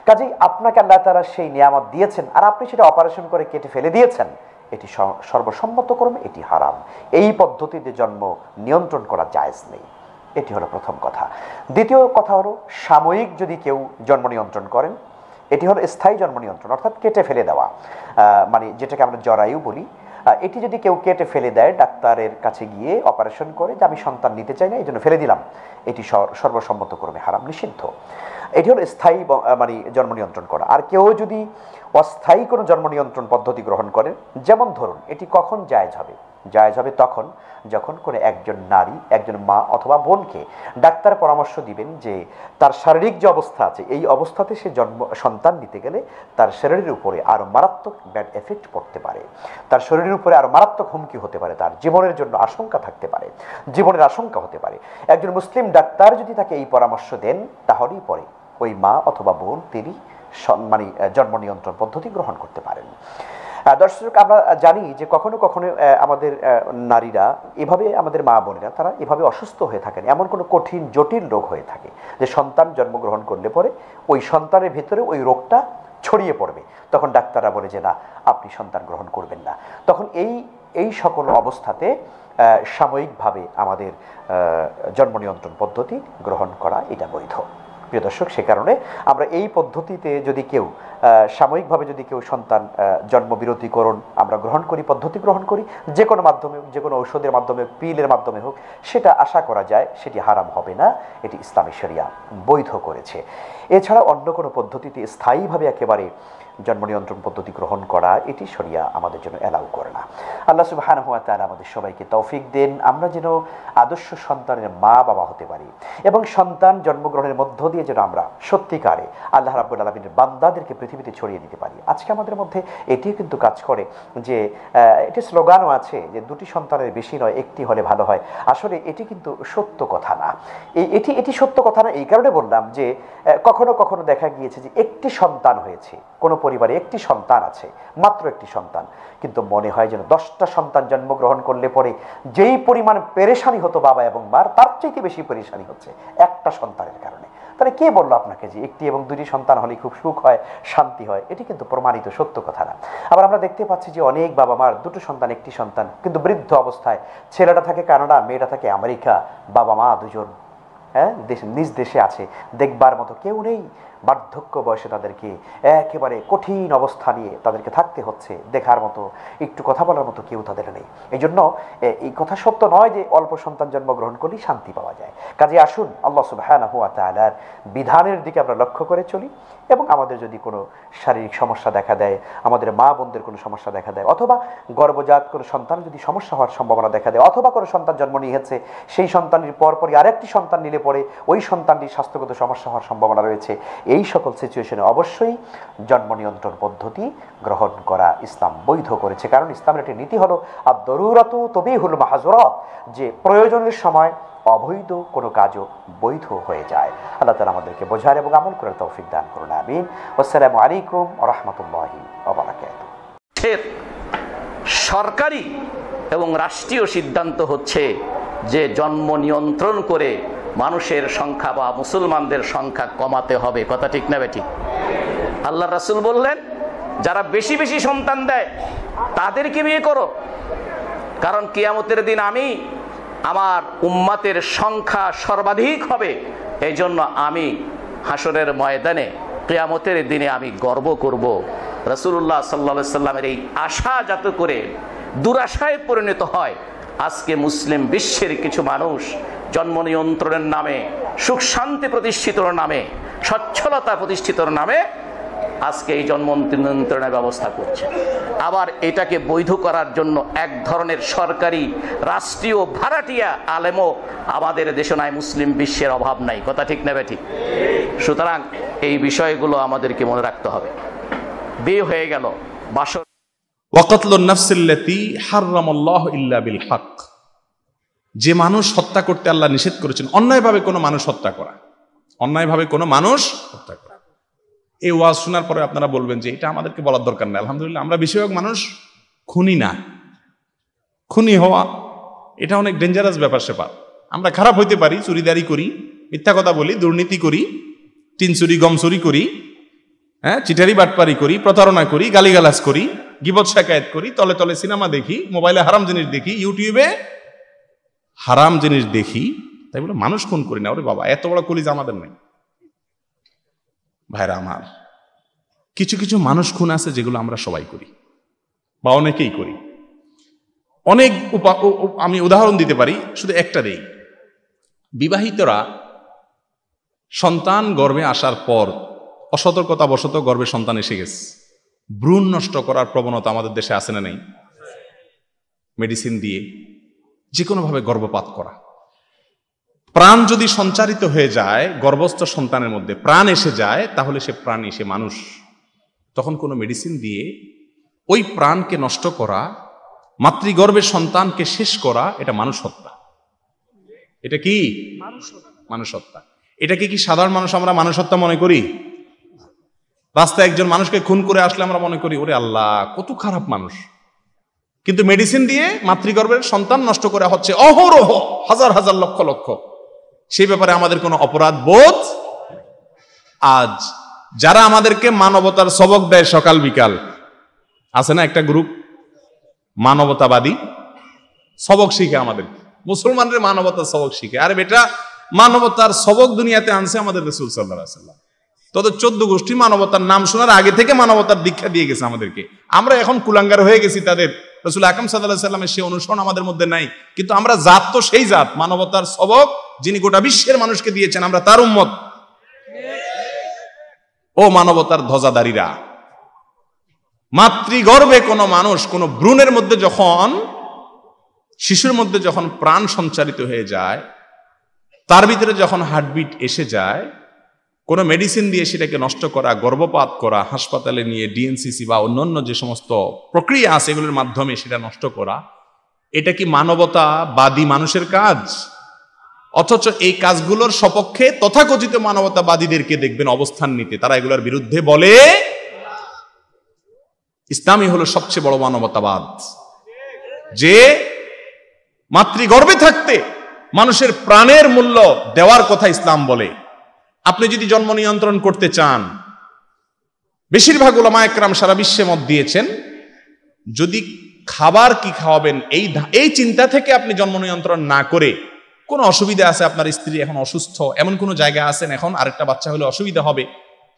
কাজেই আপনাকে আল্লাহ তাআলা সেই নিয়ামত দিয়েছেন আর আপনি সেটা অপারেশন করে কেটে ফেলে দিয়েছেন, এটি সর্বসম্মতক্রমে এটি হারাম। এই পদ্ধতিতে জন্ম নিয়ন্ত্রণ করা জায়েজ নেই। এটি হলো প্রথম কথা। দ্বিতীয় কথা হলো সাময়িক যদি কেউ জন্ম নিয়ন্ত্রণ করেন, এটি হলো স্থায়ী জন্ম নিয়ন্ত্রণ, অর্থাৎ কেটে ফেলে দেওয়া, মানে যেটাকে আমরা জরায়ু বলি। এটি যদি কেউ কেটে ফেলে দেয় ডাক্তারের কাছে গিয়ে অপারেশন করে যে আমি সন্তান নিতে চাই না এই জন্য ফেলে দিলাম, এটি সর্বসম্মতক্রমে হারাম, নিষিদ্ধ। এটি হলো স্থায়ী মানে জন্ম নিয়ন্ত্রণ করা। আর কেউ যদি অস্থায়ী কোনো জন্ম নিয়ন্ত্রণ পদ্ধতি গ্রহণ করেন, যেমন ধরুন এটি কখন জায়েজ হবে? জায়েজ হবে তখন যখন কোনো একজন নারী, একজন মা অথবা বোনকে ডাক্তার পরামর্শ দিবেন যে তার শারীরিক যে অবস্থা আছে এই অবস্থাতে সে সন্তান নিতে গেলে তার শরীরের উপরে আরও মারাত্মক ব্যাড এফেক্ট পড়তে পারে, তার শরীরের উপরে আরও মারাত্মক হুমকি হতে পারে, তার জীবনের জন্য আশঙ্কা থাকতে পারে, জীবনের আশঙ্কা হতে পারে। একজন মুসলিম ডাক্তার যদি তাকে এই পরামর্শ দেন তাহলেই পরে ওই মা অথবা বোন তিনি মানে জন্ম নিয়ন্ত্রণ পদ্ধতি গ্রহণ করতে পারেন। দর্শক, আমরা জানি যে কখনো কখনো আমাদের নারীরা এভাবে, আমাদের মা বোনেরা তারা এভাবে অসুস্থ হয়ে থাকেন, এমন কোনো কঠিন জটিল রোগ হয়ে থাকে যে সন্তান জন্মগ্রহণ করলে পরে ওই সন্তানের ভিতরে ওই রোগটা ছড়িয়ে পড়বে। তখন ডাক্তাররা বলে যে না, আপনি সন্তান গ্রহণ করবেন না। তখন এই সকল অবস্থাতে সাময়িকভাবে আমাদের জন্ম নিয়ন্ত্রণ পদ্ধতি গ্রহণ করা এটা বৈধ। প্রিয় দর্শক, সে কারণে আমরা এই পদ্ধতিতে যদি কেউ সাময়িকভাবে যদি কেউ সন্তান জন্মবিরতিকরণ আমরা গ্রহণ করি, পদ্ধতি গ্রহণ করি, যে কোনো মাধ্যমে, যে কোনো ঔষধের মাধ্যমে, পিলের মাধ্যমে হোক, সেটা আশা করা যায় সেটি হারাম হবে না, এটি ইসলামী শরিয়া বৈধ করেছে। এছাড়া অন্য কোনো পদ্ধতিতে স্থায়ীভাবে একেবারে জন্ম নিয়ন্ত্রণ পদ্ধতি গ্রহণ করা এটি শরিয়া আমাদের জন্য অ্যালাউ করে না। আল্লাহ সুবহানাহু ওয়া তাআলা আমাদের সবাইকে তৌফিক দেন, আমরা যেন আদর্শ সন্তানের মা বাবা হতে পারি এবং সন্তান জন্মগ্রহণের মধ্য দিয়ে যেন আমরা সত্যিকারে আল্লাহ রাব্বুল আলামিনের বান্দাদেরকে পৃথিবীতে ছড়িয়ে দিতে পারি। আজকে আমাদের মধ্যে এটিও কিন্তু কাজ করে যে এটি স্লোগানও আছে যে 2টি সন্তানের বেশি নয়, 1টি হলে ভালো হয়। আসলে এটি কিন্তু সত্য কথা না। এটি সত্য কথা না এই কারণে বললাম যে কখনো কখনো দেখা গিয়েছে যে 1টি সন্তান হয়েছে, কোনো পরিবারে 1টি সন্তান আছে, মাত্র 1টি সন্তান, কিন্তু মনে হয় যেন 10টা সন্তান জন্মগ্রহণ করলে পরে যেই পরিমাণ পেরেশানি হতো বাবা এবং মার, তার চাইতে বেশি পেরেশানি হচ্ছে একটা সন্তানের কারণে। তাহলে কে বললো আপনাকে যে 1টি এবং 2টি সন্তান হলে খুব সুখ হয়, শান্তি হয়? এটি কিন্তু প্রমাণিত সত্য কথা না। আবার আমরা দেখতে পাচ্ছি যে অনেক বাবা মার 2টো সন্তান, 1টি সন্তান, কিন্তু বৃদ্ধ অবস্থায় ছেলেটা থাকে কানাডা, মেয়েটা থাকে আমেরিকা, বাবা মা দুজন নিজ দেশে আছে, দেখবার মতো কেউ নেই। বার্ধক্য বয়সে তাদেরকে একেবারে কঠিন অবস্থা নিয়ে তাদেরকে থাকতে হচ্ছে, দেখার মতো, একটু কথা বলার মতো কেউ তাদের নেই। এই জন্য এই কথা সত্য নয় যে অল্প সন্তান জন্মগ্রহণ করলেই শান্তি পাওয়া যায়। কাজে আসুন আল্লাহ সুবহানাহু ওয়া তাআলার বিধানের দিকে আমরা লক্ষ্য করে চলি এবং আমাদের যদি কোনো শারীরিক সমস্যা দেখা দেয়, আমাদের মা বোনদের কোনো সমস্যা দেখা দেয়, অথবা গর্ভজাত কোনো সন্তান যদি সমস্যা হওয়ার সম্ভাবনা দেখা দেয়, অথবা কোনো সন্তান জন্ম নিয়েছে সেই সন্তানের পরপরই আরেকটি সন্তান নিলে পরে ওই সন্তানটির স্বাস্থ্যগত সমস্যা হওয়ার সম্ভাবনা রয়েছে, এই সকল সিচুয়েশনে অবশ্যই জন্ম নিয়ন্ত্রণ পদ্ধতি গ্রহণ করা ইসলাম বৈধ করেছে। কারণ ইসলামের একটি নীতি হলো আদ-দরুরাতু তুবিহুল মাহজুরাত, যে প্রয়োজনের সময় অবৈধ কোনো কাজও বৈধ হয়ে যায়। আল্লাহ তাআলা আমাদেরকে বোঝার এবং আমল করার তৌফিক দান করুন, আমিন। আসসালামু আলাইকুম ওয়া রাহমাতুল্লাহি ওয়া বারাকাতুহু। সরকারি এবং রাষ্ট্রীয় সিদ্ধান্ত হচ্ছে যে জন্ম নিয়ন্ত্রণ করে মানুষের সংখ্যা বা মুসলমানদের সংখ্যা কমাতে হবে। কথা ঠিক না বেঠিক? আল্লাহ রাসূল বললেন, যারা বেশি বেশি সন্তান দেয় তাদেরকে বিয়ে করো, কারণ কিয়ামতের দিন আমি আমার উম্মতের সংখ্যা সর্বাধিক হবে, এই জন্য আমি হাসরের ময়দানে কিয়ামতের দিনে আমি গর্ব করব। রাসূলুল্লাহ সাল্লাল্লাহু আলাইহি সাল্লামের এই আশা যাতে করে দুরাশায় পরিণত হয়, আজকে মুসলিম বিশ্বের কিছু মানুষ জন্ম নিয়ন্ত্রণের নামে, সুখ শান্তি প্রতিষ্ঠিতর নামে, সচ্ছলতা প্রতিষ্ঠিতর নামে আজকে এই জন্ম নিয়ন্ত্রণের ব্যবস্থা করছে। আবার এটাকে বৈধ করার জন্য এক ধরনের সরকারি রাষ্ট্রীয় ভাড়াটিয়া আলেমও আমাদের দেশে নাই, মুসলিম বিশ্বের অভাব নাই। কথা ঠিক না ঠিক? সুতরাং এই বিষয়গুলো আমাদেরকে মনে রাখতে হবে। বিয়ে হয়ে গেল, বাসর ওয়াকাতলুন নাফসিল্লাতী হারামাল্লাহু ইল্লা বিল হক, যে মানুষ হত্যা করতে আল্লাহ নিষেধ করেছেন, অন্যায়ভাবে কোনো মানুষ হত্যা করা, অন্যায়ভাবে কোনো মানুষ হত্যা করা। এই ওয়াজ শোনার পরে আপনারা বলবেন যে এটা আমাদেরকে বলার দরকার নেই। আলহামদুলিল্লাহ, আমরা বেশিরভাগ মানুষ খুনি না। খুনি হওয়া এটা অনেক ডেঞ্জারাস ব্যাপার স্যাপার। আমরা খারাপ হইতে পারি, চুরিদারি করি, মিথ্যা কথা বলি, দুর্নীতি করি, টিন চুরি গম চুরি করি, হ্যাঁ, চিটারি বাটপারি করি, প্রতারণা করি, গালিগালাজ করি, গীবত শাকায়াত করি, তলে তলে সিনেমা দেখি, মোবাইলে হারাম জিনিস দেখি, ইউটিউবে হারাম জিনিস দেখি, তাই বলে মানুষ খুন করি না। ওরে বাবা, এত বড় কলিজা আমাদের নেই। ভাইরা আমার, কিছু কিছু মানুষ খুন আছে যেগুলো আমরা সবাই করি বা অনেকেই করি। অনেক আমি উদাহরণ দিতে পারি, শুধু একটা দেই। বিবাহিতরা সন্তান গর্ভে আসার পর অসতর্কতা বশত গর্ভে সন্তান এসে গেছে, ভ্রূণ নষ্ট করার প্রবণতা আমাদের দেশে আছে না নেই? মেডিসিন দিয়ে যে কোনোভাবে গর্ভপাত করা। প্রাণ যদি সঞ্চারিত হয়ে যায় গর্ভস্থ সন্তানের মধ্যে, প্রাণ এসে যায়, তাহলে সে প্রাণী, সে মানুষ। তখন কোনো মেডিসিন দিয়ে ওই প্রাণকে নষ্ট করা, মাতৃগর্ভের সন্তানকে শেষ করা, এটা মানুষ হত্যা। এটা কি মানুষ হত্যা? এটাকে কি সাধারণ মানুষ আমরা মানুষ হত্যা মনে করি? রাস্তায় একজন মানুষকে খুন করে আসলে আমরা মনে করি ওরে আল্লাহ কত খারাপ মানুষ। কিন্তু মেডিসিন দিয়ে মাতৃগর্ভের সন্তান নষ্ট করা হচ্ছে অহরহ, হাজার হাজার লক্ষ লক্ষ। সেই ব্যাপারে আমাদের কোনো অপরাধ বোধ। আজ যারা আমাদেরকে মানবতার সবক দেয় সকাল বিকাল, আছে না একটা গ্রুপ মানবতাবাদী, সবক শিখে আমাদের মুসলমানদের মানবতার সবক শিখে। আরে বেটা, মানবতার সবক দুনিয়াতে আনছে আমাদের রাসূল সাল্লাল্লাহু আলাইহি ওয়াসাল্লাম। তোদের 14 গোষ্ঠী মানবতার নাম শোনার আগে থেকে মানবতার দীক্ষা দিয়ে গেছে আমাদেরকে। আমরা এখন কুলাঙ্গার হয়ে গেছি তাদের। রাসূল আকরাম সাল্লাল্লাহু আলাইহি ওয়াসাল্লামের সেই অনুসরণ আমাদের মধ্যে নাই। কিন্তু আমরা জাত তো সেই জাত, মানবতার সবক যিনি গোটা বিশ্বের মানুষকে দিয়েছেন, আমরা তার উম্মত। ও মানবতার ধ্বজাধারীরা, মাতৃগর্ভে কোনো মানুষ, কোনো ভ্রূণের মধ্যে যখন, শিশুর মধ্যে যখন প্রাণ সঞ্চারিত হয়ে যায়, তার ভিতরে যখন হার্টবিট এসে যায়, কোনো মেডিসিন দিয়ে সেটাকে নষ্ট করা, গর্ভপাত করা, হাসপাতালে নিয়ে ডিএনসিসি বা অন্যান্য যে সমস্ত প্রক্রিয়া আছে এগুলোর মাধ্যমে সেটা নষ্ট করা, এটা কি মানবতাবাদী মানুষের কাজ? অথচ এই কাজগুলোর সপক্ষে তথাকথিত মানবতাবাদীদেরকে দেখবেন অবস্থান নিতে, তারা এগুলোর বিরুদ্ধে বলে। ইসলামই হলো সবচেয়ে বড় মানবতাবাদ, যে মাতৃগর্ভে থাকতে মানুষের প্রাণের মূল্য দেওয়ার কথা ইসলাম বলে। আপনি যদি জন্ম নিয়ন্ত্রণ করতে চান, বেশিরভাগ উলামায়ে কেরাম সারা বিশ্বে মত দিয়েছেন, যদি খাবার কি খাওয়াবেন এই চিন্তা থেকে আপনি জন্ম নিয়ন্ত্রণ না করে, কোনো অসুবিধা আছে, আপনার স্ত্রী এখন অসুস্থ, এমন কোনো জায়গায় আছেন এখন আরেকটা বাচ্চা হলে অসুবিধা হবে,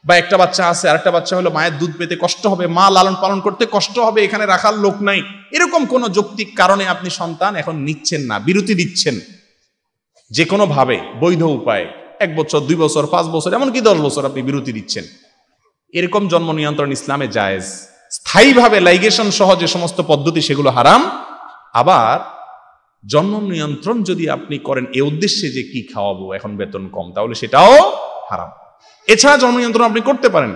বা একটা বাচ্চা আছে আরেকটা বাচ্চা হলে মায়ের দুধ পেতে কষ্ট হবে, মা লালন পালন করতে কষ্ট হবে, এখানে রাখার লোক নাই, এরকম কোনো যৌক্তিক কারণে আপনি সন্তান এখন নিচ্ছেন না, বিরতি দিচ্ছেন, যে কোনো ভাবে বৈধ উপায়ে 1 বছর 2 বছর 5 বছর এমনকি 10 বছর আপনি বিরতি দিচ্ছেন, এরকম জন্ম নিয়ন্ত্রণ ইসলামে জায়েজ। স্থায়ীভাবে লাইগেশন সহ যে সমস্ত পদ্ধতি সেগুলো হারাম। আবার জন্ম নিয়ন্ত্রণ যদি আপনি করেন এ উদ্দেশ্যে যে কি খাওয়াবো, এখন বেতন কম, তাহলে সেটাও হারাম। এছাড়া জন্ম নিয়ন্ত্রণ আপনি করতে পারেন,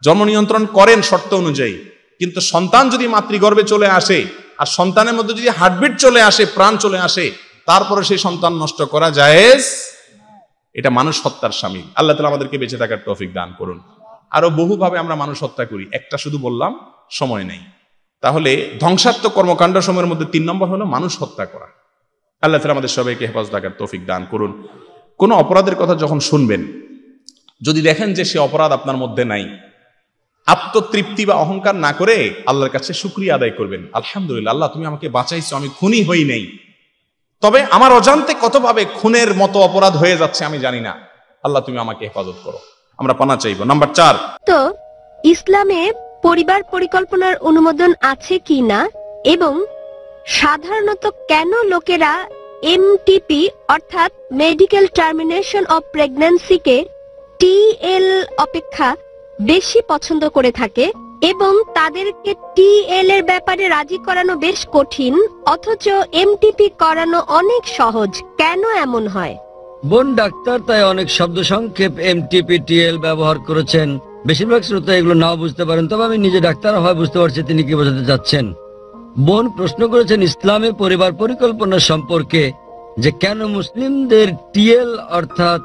জন্ম নিয়ন্ত্রণ করেন শর্ত অনুযায়ী, কিন্তু সন্তান যদি মাতৃগর্ভে চলে আসে আর সন্তানের মধ্যে যদি হার্টবিট চলে আসে, প্রাণ চলে আসে, তারপরে সেই সন্তান নষ্ট করা জায়েজ, এটা মানুষ হত্যার শামিল। আল্লাহ তাআলা আমাদেরকে বেঁচে থাকার তৌফিক দান করুন। আরো বহুভাবে আমরা মানুষ হত্যা করি, একটা শুধু বললাম, সময় নেই। তাহলে ধ্বংসাত্মক কর্মকাণ্ড সময়ের মধ্যে 3 নম্বর হলো মানুষ হত্যা করা। আল্লাহ তাআলা আমাদের সবাইকে হেফাজত থাকার তৌফিক দান করুন। কোনো অপরাধের কথা যখন শুনবেন, যদি দেখেন যে সে অপরাধ আপনার মধ্যে নাই, আত্মতৃপ্তি বা অহংকার না করে আল্লাহর কাছে শুকরিয়া আদায় করবেন। আলহামদুলিল্লাহ, আল্লাহ তুমি আমাকে বাঁচাইছো, আমি খুনি হই নাই, তবে আমার অজান্তে কতভাবে খুনের মতো অপরাধ হয়ে যাচ্ছে আমি জানি না, আল্লাহ তুমি আমাকে হেফাজত করো। আমরা পানা চাইবো। নাম্বার 4, তো ইসলামে পরিবার পরিকল্পনার অনুমোদন আছে কি না, এবং সাধারণত কেন লোকেরা এমটিপি অর্থাৎ মেডিকেল টার্মিনেশন অফ প্রেগন্যান্সিকে টিএল অপেক্ষা বেশি পছন্দ করে থাকে, এবং তাদেরকে টিএল এর ব্যাপারে রাজি করানো বেশ কঠিন, অথচ এমটিপি করানো অনেক সহজ, কেন এমন হয়? বোন ডাক্তার তাই অনেক শব্দ সংক্ষেপ এমটিপি টিএল ব্যবহার করেছেন। বেশিরভাগ শ্রোতা এগুলো নাও বুঝতে পারেন, তবে আমি নিজে ডাক্তার হয় বুঝতে পারছি তিনি কি বোঝাতে চাচ্ছেন। বোন প্রশ্ন করেছেন ইসলামে পরিবার পরিকল্পনা সম্পর্কে, যে কেন মুসলিমদের টিএল অর্থাৎ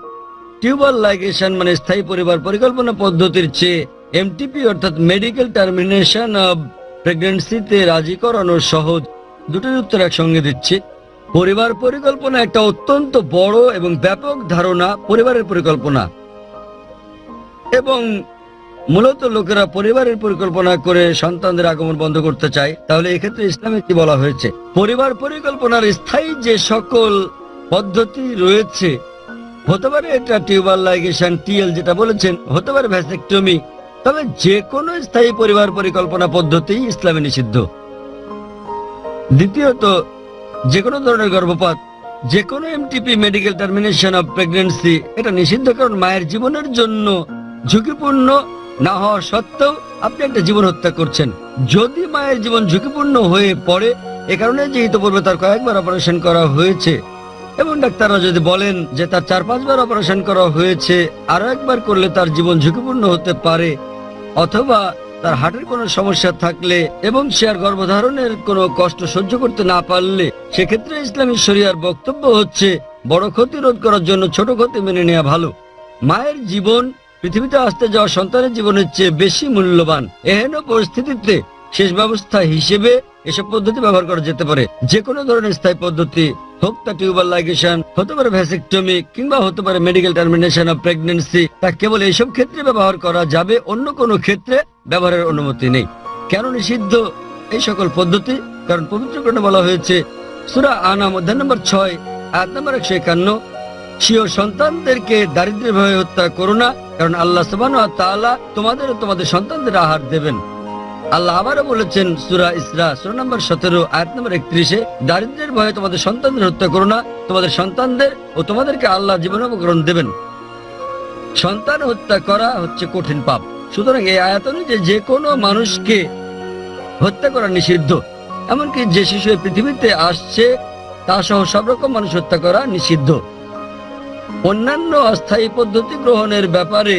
টিউবার লাইগেশন মানে স্থায়ী পরিবার পরিকল্পনা পদ্ধতির চেয়ে এমটিপি অর্থাৎ মেডিকেল টার্মিনেশন অব প্রেগন্যান্সিতে রাজি করানো সহজ। দুটোর উত্তর একসঙ্গে দিচ্ছি। পরিবার পরিকল্পনা একটা অত্যন্ত বড় এবং ব্যাপক ধারণা, পরিবারের পরিকল্পনা, এবং মূলত লোকেরা পরিবারের পরিকল্পনা করে সন্তানদের আগমন বন্ধ করতে চায়। তাহলে এক্ষেত্রে ইসলামে কি বলা হয়েছে? পরিবার পরিকল্পনার স্থায়ী যে সকল পদ্ধতি রয়েছে, হতে পারে এটা টিউবার লাইগেশন টিএল যেটা বলেছেন, হতে পারে ভ্যাসেক্টমি, তবে যে কোনো স্থায়ী পরিবার পরিকল্পনা পদ্ধতি ইসলামে নিষিদ্ধ। দ্বিতীয়ত, যে কোনো ধরনের গর্ভপাত, যে কোনো MTP medical termination of pregnancy এটা নিষিদ্ধ, কারণ মায়ের জীবনের জন্য ঝুঁকিপূর্ণ না হওয়া সত্ত্বেও আপনি একটা জীবন হত্যা করছেন। যদি মায়ের জীবন ঝুঁকিপূর্ণ হয়ে পড়ে, এ কারণে যে ইতিপূর্বে তার কয়েকবার অপারেশন করা হয়েছে, এবং ডাক্তাররা যদি বলেন যে তার 4-5 বার অপারেশন করা হয়েছে, আরো একবার করলে তার জীবন ঝুঁকিপূর্ণ হতে পারে, অথবা তার হার্টের কোনো সমস্যা থাকলে এবং সে আর গর্ভধারণের কোনো কষ্ট সহ্য করতে না পারলে, সেক্ষেত্রে ইসলামী শরিয়ার বক্তব্য হচ্ছে বড় ক্ষতি রোধ করার জন্য ছোট ক্ষতি মেনে নেওয়া ভালো। মায়ের জীবন পৃথিবীতে আসতে যাওয়া সন্তানের জীবনের চেয়ে বেশি মূল্যবান। এহেন পরিস্থিতিতে শেষ ব্যবস্থা হিসেবে এসব পদ্ধতি ব্যবহার করা যেতে পারে। যে কোনো ধরনের স্থায়ী পদ্ধতি হোক, তা টিউবার লাইগেশন, হতে পারে ভ্যাসেক্টমি, কিংবা হতে পারে মেডিকেল টার্মিনেশন অফ প্রেগন্যান্সি, তা কেবল এইসব ক্ষেত্রে ব্যবহার করা যাবে, অন্য কোনো ক্ষেত্রে ব্যবহারের অনুমতি নেই। কেন নিষিদ্ধ এই সকল পদ্ধতি? কারণ পবিত্র কোরআনে বলা হয়েছে, সূরা আনাম অধ্যায় নম্বর 6 আয়াত নম্বর 151, স্বীয় সন্তানদেরকে দারিদ্র্যের ভয়ে হত্যা করো না, কারণ আল্লাহ সুবহানাহু ওয়া তাআলা তোমাদের ও তোমাদের সন্তানদের আহার দেবেন। আল্লাহ আবারও বলেছেন সূরা ইসরা সূরা নম্বর 17 আয়াত নম্বর 31, দারিদ্র্যের ভয়ে তোমাদের সন্তানদের হত্যা করো না, তোমাদের সন্তানদের ও তোমাদেরকে আল্লাহ জীবনোপকরণ দেবেন। সন্তান হত্যা করা হচ্ছে কঠিন পাপ। সুতরাং এই আয়াত অনুযায়ী যে কোনো মানুষকে হত্যা করা নিষিদ্ধ, এমনকি যে শিশু পৃথিবীতে আসছে তা সহ সব রকম মানুষ হত্যা করা নিষিদ্ধ। অন্যান্য অস্থায়ী পদ্ধতি গ্রহণের ব্যাপারে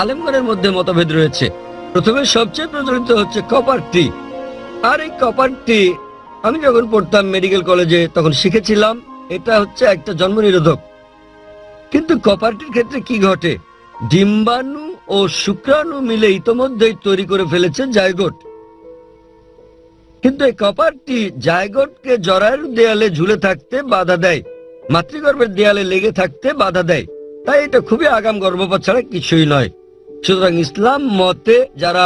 আলেমগণের মধ্যে মতভেদ রয়েছে। প্রথমে সবচেয়ে প্রচলিত হচ্ছে কপার টি। আর এই কপার টি আমি যখন পড়তাম মেডিকেল কলেজে তখন শিখেছিলাম এটা হচ্ছে একটা জন্ম নিরোধক। কিন্তু কপার টির ক্ষেত্রে কি ঘটে? ডিম্বাণু ও শুক্রাণু মিলে ইতোমধ্যেই তৈরি করে ফেলেছে জাইগোট। কিন্তু এই কপার টি জাইগোটকে জরায়ুর দেয়ালে ঝুলে থাকতে বাধা দেয়, মাতৃগর্ভের দেয়ালে লেগে থাকতে বাধা দেয়। তাই এটা খুবই আগাম গর্ভপাত ছাড়া কিছুই নয়। সুতরাং ইসলাম মতে যারা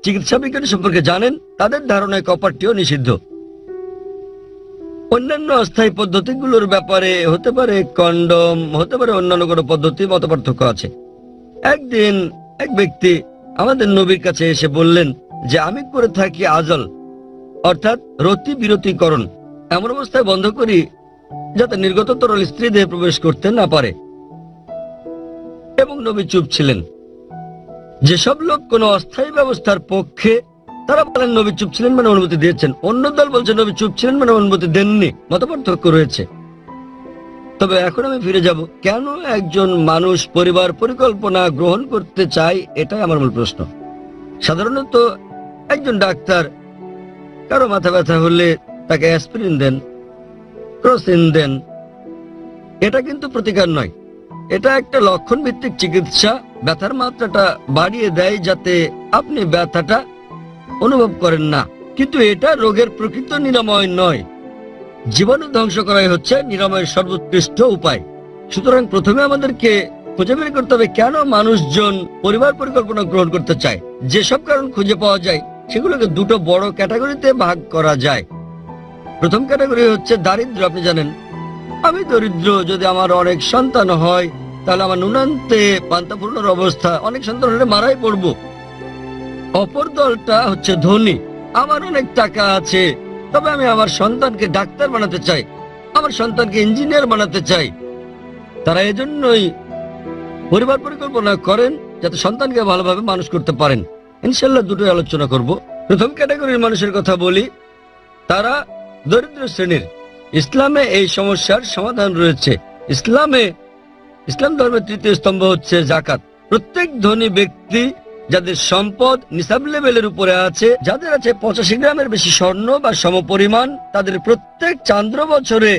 চিকিৎসা বিজ্ঞান সম্পর্কে জানেন তাদের ধারণায় কপারটিও নিষিদ্ধ। অন্যান্য অস্থায়ী পদ্ধতিগুলোর ব্যাপারে হতে পারে কন্ডম, হতে পারে অন্যান্য কোনো পদ্ধতি, মত পার্থক্য আছে। একদিন এক ব্যক্তি আমাদের নবীর কাছে এসে বললেন যে আমি করে থাকি আজল অর্থাৎ রতি বিরতিকরণ, এমন অবস্থায় বন্ধ করি যাতে নির্গত তরল স্ত্রী দেহে প্রবেশ করতে না পারে। এবং নবী চুপ ছিলেন। যেসব লোক কোন অস্থায়ী ব্যবস্থার পক্ষে তারা বলেন নবী চুপ ছিলেন মানে অনুমতি দিয়েছেন, অন্য দল বলছে নবী চুপ ছিলেন মানে অনুমতি দেননি। মতপার্থক্য রয়েছে। তবে এখন আমি ফিরে যাব, কেন একজন মানুষ পরিবার পরিকল্পনা গ্রহণ করতে চায়, এটাই আমার মূল প্রশ্ন। সাধারণত একজন ডাক্তার কারো মাথা ব্যথা হলে তাকে অ্যাসপিরিন দেন, ক্রোসিন দেন। এটা কিন্তু প্রতিকার নয়, এটা একটা লক্ষণ ভিত্তিক চিকিৎসা। ব্যথার মাত্রাটা বাড়িয়ে দেয় যাতে আপনি ব্যথাটা অনুভব করেন না, কিন্তু এটা রোগের প্রকৃত নিরাময় নয়। জীবাণু ধ্বংস করাই হচ্ছে নিরাময়ের সর্বোৎকৃষ্ট উপায়। সুতরাং প্রথমে আমাদেরকে খুঁজে বের করতে হবে কেন মানুষজন পরিবার পরিকল্পনা গ্রহণ করতে চায়। যেসব কারণ খুঁজে পাওয়া যায় সেগুলোকে দুটো বড় ক্যাটাগরিতে ভাগ করা যায়। প্রথম ক্যাটাগরি হচ্ছে দারিদ্র। আপনি জানেন আমি দরিদ্র, যদি আমার অনেক সন্তান হয় তাহলে আমার নুনান্তে পান্তাপূর্ণর অবস্থা, অনেক সন্তান হলে মারাই পড়বো। অপর দলটা হচ্ছে ধনী, আমার অনেক টাকা আছে, তবে আমি আমার সন্তানকে ডাক্তার বানাতে চাই, আমার সন্তানকে ইঞ্জিনিয়ার বানাতে চাই। তারা এজন্যই পরিবার পরিকল্পনা করেন যাতে সন্তানকে ভালোভাবে মানুষ করতে পারেন। ইনশাল্লাহ দুটোই আলোচনা করব। প্রথম ক্যাটাগরির মানুষের কথা বলি, তারা দরিদ্র শ্রেণীর। ইসলামে এই সমস্যার সমাধান রয়েছে। ইসলাম ধর্মের তৃতীয় স্তম্ভ হচ্ছে জাকাত। প্রত্যেক ধনী ব্যক্তি যাদের সম্পদ নিসাব লেভেলের উপরে আছে, যাদের আছে 85 গ্রামের বেশি স্বর্ণ বা সমপরিমাণ, তাদের প্রত্যেক চান্দ্র বছরে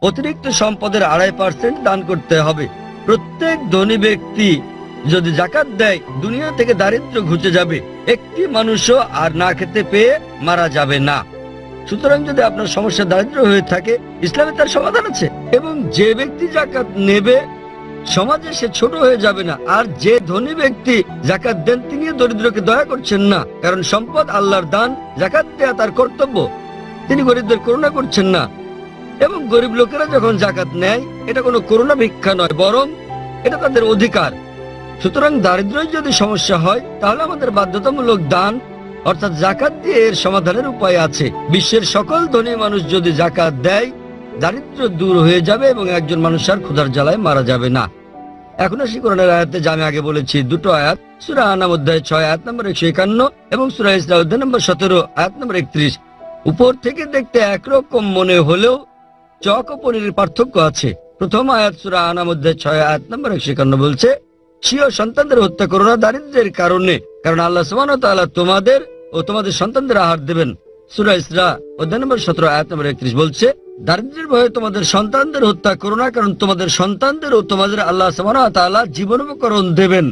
অতিরিক্ত সম্পদের 2.5% দান করতে হবে। প্রত্যেক ধনী ব্যক্তি যদি জাকাত দেয় দুনিয়া থেকে দারিদ্র ঘুচে যাবে, একটি মানুষও আর না খেতে পেয়ে মারা যাবে না। সুতরাং যদি আপনার সমস্যা দারিদ্র হয়ে থাকে, ইসলামে তার সমাধান আছে। এবং যে ব্যক্তি জাকাত নেবে সমাজে সে ছোট হয়ে যাবে না। আর যে ধনী ব্যক্তি জাকাত দেন তিনি দরিদ্রকে দয়া করছেন না, কারণ সম্পদ আল্লাহর দান, জাকাত দেয়া তার কর্তব্য। তিনি গরিবদের করুণা করছেন না। এবং গরিব লোকেরা যখন জাকাত নেয় এটা কোনো করুণা ভিক্ষা নয়, বরং এটা তাদের অধিকার। সুতরাং দারিদ্র্য যদি সমস্যা হয় তাহলে আমাদের বাধ্যতামূলক দান অর্থাৎ জাকাত দিয়ে এর সমাধানের উপায় আছে। বিশ্বের সকল ধনী মানুষ যদি জাকাত দেয় দারিদ্র্য দূর হয়ে যাবে এবং একজন মানুষ আর ক্ষুধার জ্বালায় মারা যাবে না। এখন আসি কোরআনের আয়াতে, যা আমি আগে বলেছি, দুটো আয়াত, সূরা আনাম অধ্যায় 6 আয়াত নম্বর 151 এবং সূরা ইসরা অধ্যায় নম্বর 17 আয়াত নম্বর 31। উপর থেকে দেখতে একরকম মনে হলেও চক ও পনিরের পার্থক্য আছে। প্রথম আয়াত সূরা আনাম অধ্যায় 6 আয়াত নম্বর 151 বলছে, স্বীয় সন্তানদের হত্যা করো না দারিদ্র্যের কারণে, কারণ আল্লাহ সুবহানাহু ওয়া তাআলা তোমাদের ও তোমাদের সন্তানদের আহার দেবেন। সূরা ইসরা অধ্যায় নম্বর 17 আয়াত নম্বর 31 বলছে, দারিদ্র্যের ভয়ে তোমাদের সন্তানদের হত্যা করো না, কারণ তোমাদের সন্তানদের ও তোমাদের আল্লাহ সুবহানাহু ওয়া তাআলা জীবনোপকরণ দেবেন।